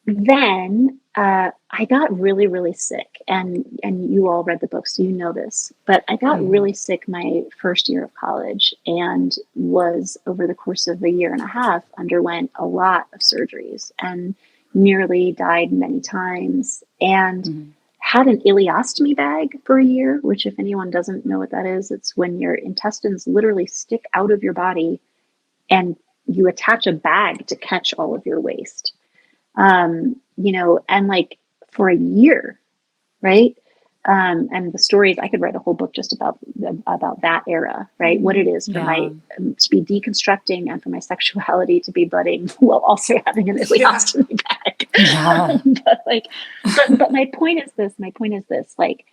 then I got really, really sick, and you all read the book, so you know this. But I got really sick my first year of college, and was, over the course of a year and a half, underwent a lot of surgeries and nearly died many times, and had an ileostomy bag for a year. Which, if anyone doesn't know what that is, it's when your intestines literally stick out of your body, and you attach a bag to catch all of your waste. And like for a year, right? And the stories, I could write a whole book just about that era, right? What it is for my, to be deconstructing, and for my sexuality to be budding while also having an ileostomy bag. Yeah. But my point is this, like,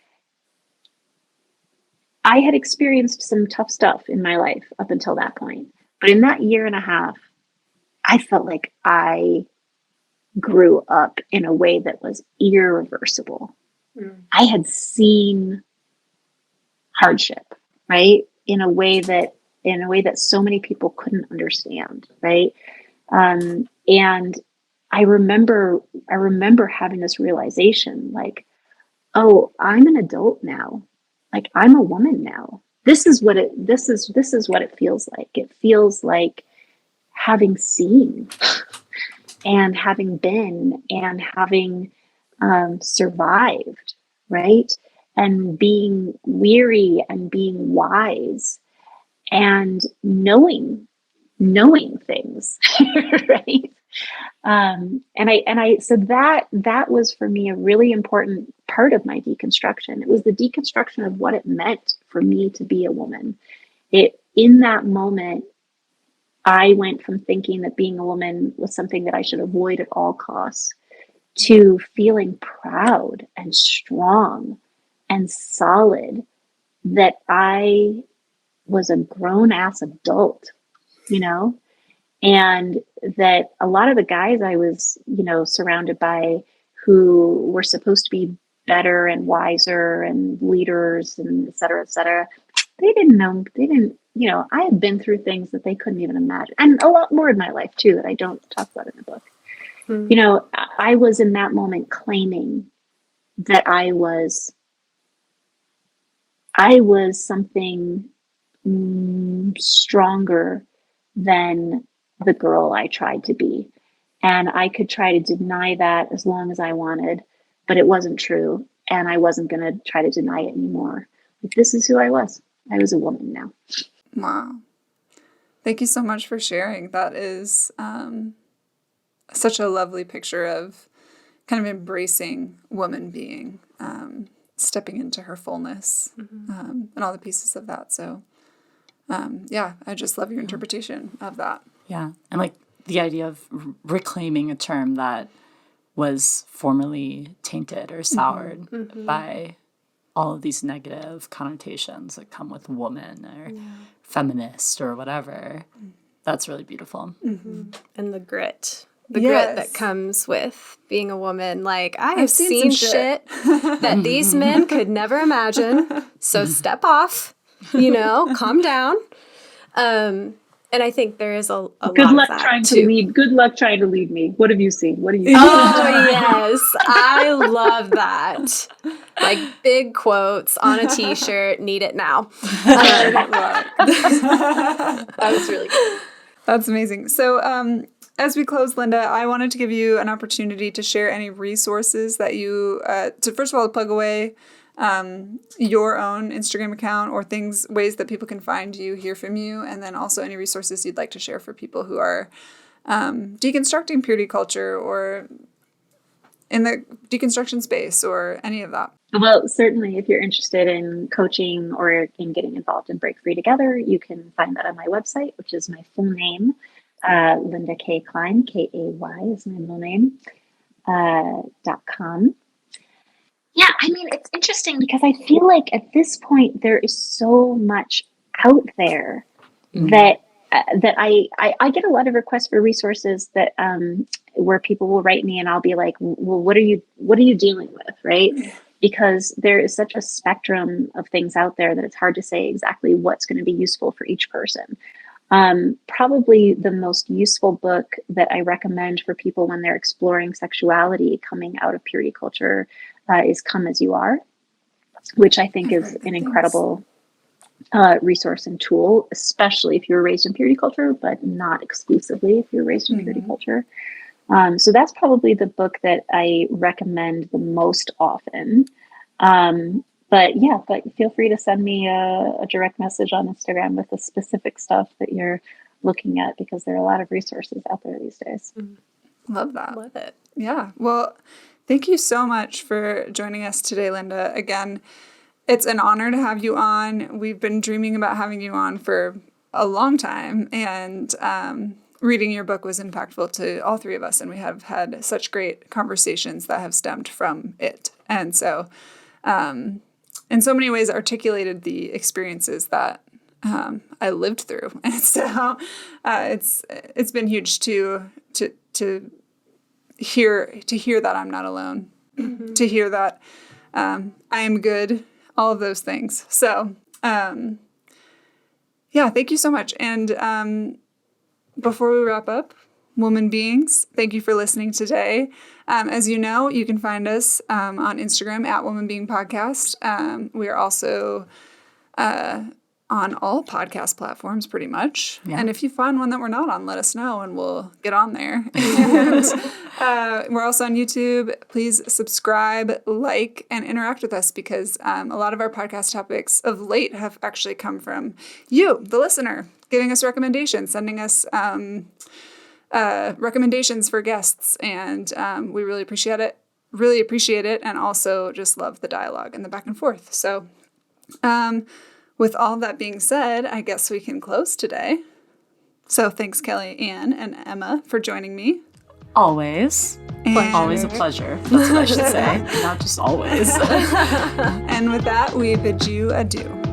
I had experienced some tough stuff in my life up until that point. But in that year and a half, I felt like I grew up in a way that was irreversible. I had seen hardship, right? In a way that so many people couldn't understand, right? And I remember having this realization, like, oh, I'm an adult now. Like, I'm a woman now. This is what it feels like. It feels like having seen and having been and having survived, right? And being weary and being wise and knowing things, right? So that was for me a really important part of my deconstruction. It was the deconstruction of what it meant for me to be a woman. In that moment, I went from thinking that being a woman was something that I should avoid at all costs to feeling proud and strong and solid that I was a grown ass adult, and that a lot of the guys I was, surrounded by, who were supposed to be better and wiser and leaders and et cetera, they didn't know, I had been through things that they couldn't even imagine. And a lot more in my life too, that I don't talk about in the book. I was in that moment claiming that I was something stronger than the girl I tried to be. And I could try to deny that as long as I wanted, but it wasn't true. And I wasn't going to try to deny it anymore. Like, this is who I was. I was a woman now. Wow. Thank you so much for sharing. That is such a lovely picture of kind of embracing woman being, stepping into her fullness, and all the pieces of that. So, I just love your interpretation of that. Yeah. And like the idea of reclaiming a term that was formerly tainted or soured by all of these negative connotations that come with woman or feminist or whatever. That's really beautiful. And the grit. The grit that comes with being a woman. Like, I have seen shit that these men could never imagine. So step off, calm down. And I think there is a good lot luck of that trying too. to lead. Good luck trying to lead me. What have you seen? What do you? Oh yes, I love that. Like, big quotes on a T-shirt. Need it now. That was really good. That's amazing. So, as we close, Linda, I wanted to give you an opportunity to share any resources that you, to first of all, plug away your own Instagram account or ways that people can find you, hear from you, and then also any resources you'd like to share for people who are deconstructing purity culture or in the deconstruction space or any of that. Well, certainly if you're interested in coaching or in getting involved in Break Free Together, you can find that on my website, which is my full name, Linda K. Klein, K-A-Y is my middle name, .com. Yeah, I mean, it's interesting because I feel like at this point there is so much out there that I get a lot of requests for resources that where people will write me and I'll be like, well, what are you dealing with, right? Because there is such a spectrum of things out there that it's hard to say exactly what's going to be useful for each person. Probably the most useful book that I recommend for people when they're exploring sexuality coming out of purity culture is Come As You Are, which I think is an incredible resource and tool, especially if you were raised in purity culture, but not exclusively if you're raised in purity culture. So that's probably the book that I recommend the most often. But feel free to send me a direct message on Instagram with the specific stuff that you're looking at, because there are a lot of resources out there these days. Love that. Love it. Yeah. Well, thank you so much for joining us today, Linda. Again, it's an honor to have you on. We've been dreaming about having you on for a long time, and reading your book was impactful to all three of us, and we have had such great conversations that have stemmed from it. And so, in so many ways, articulated the experiences that I lived through, and so it's been huge to hear that I'm not alone, to hear that I am good. All of those things. So, thank you so much. And before we wrap up, woman beings, thank you for listening today. As you know, you can find us on Instagram at Woman Being Podcast. We are also on all podcast platforms pretty much. Yeah. And if you find one that we're not on, let us know and we'll get on there. And we're also on YouTube. Please subscribe, like, and interact with us, because a lot of our podcast topics of late have actually come from you, the listener, giving us recommendations, sending us recommendations for guests. And we really appreciate it. And also just love the dialogue and the back and forth. So, with all that being said, I guess we can close today. So thanks, Kelly, Ann, and Emma for joining me. Always. Always a pleasure. That's what I should say. Not just always. And with that, we bid you adieu.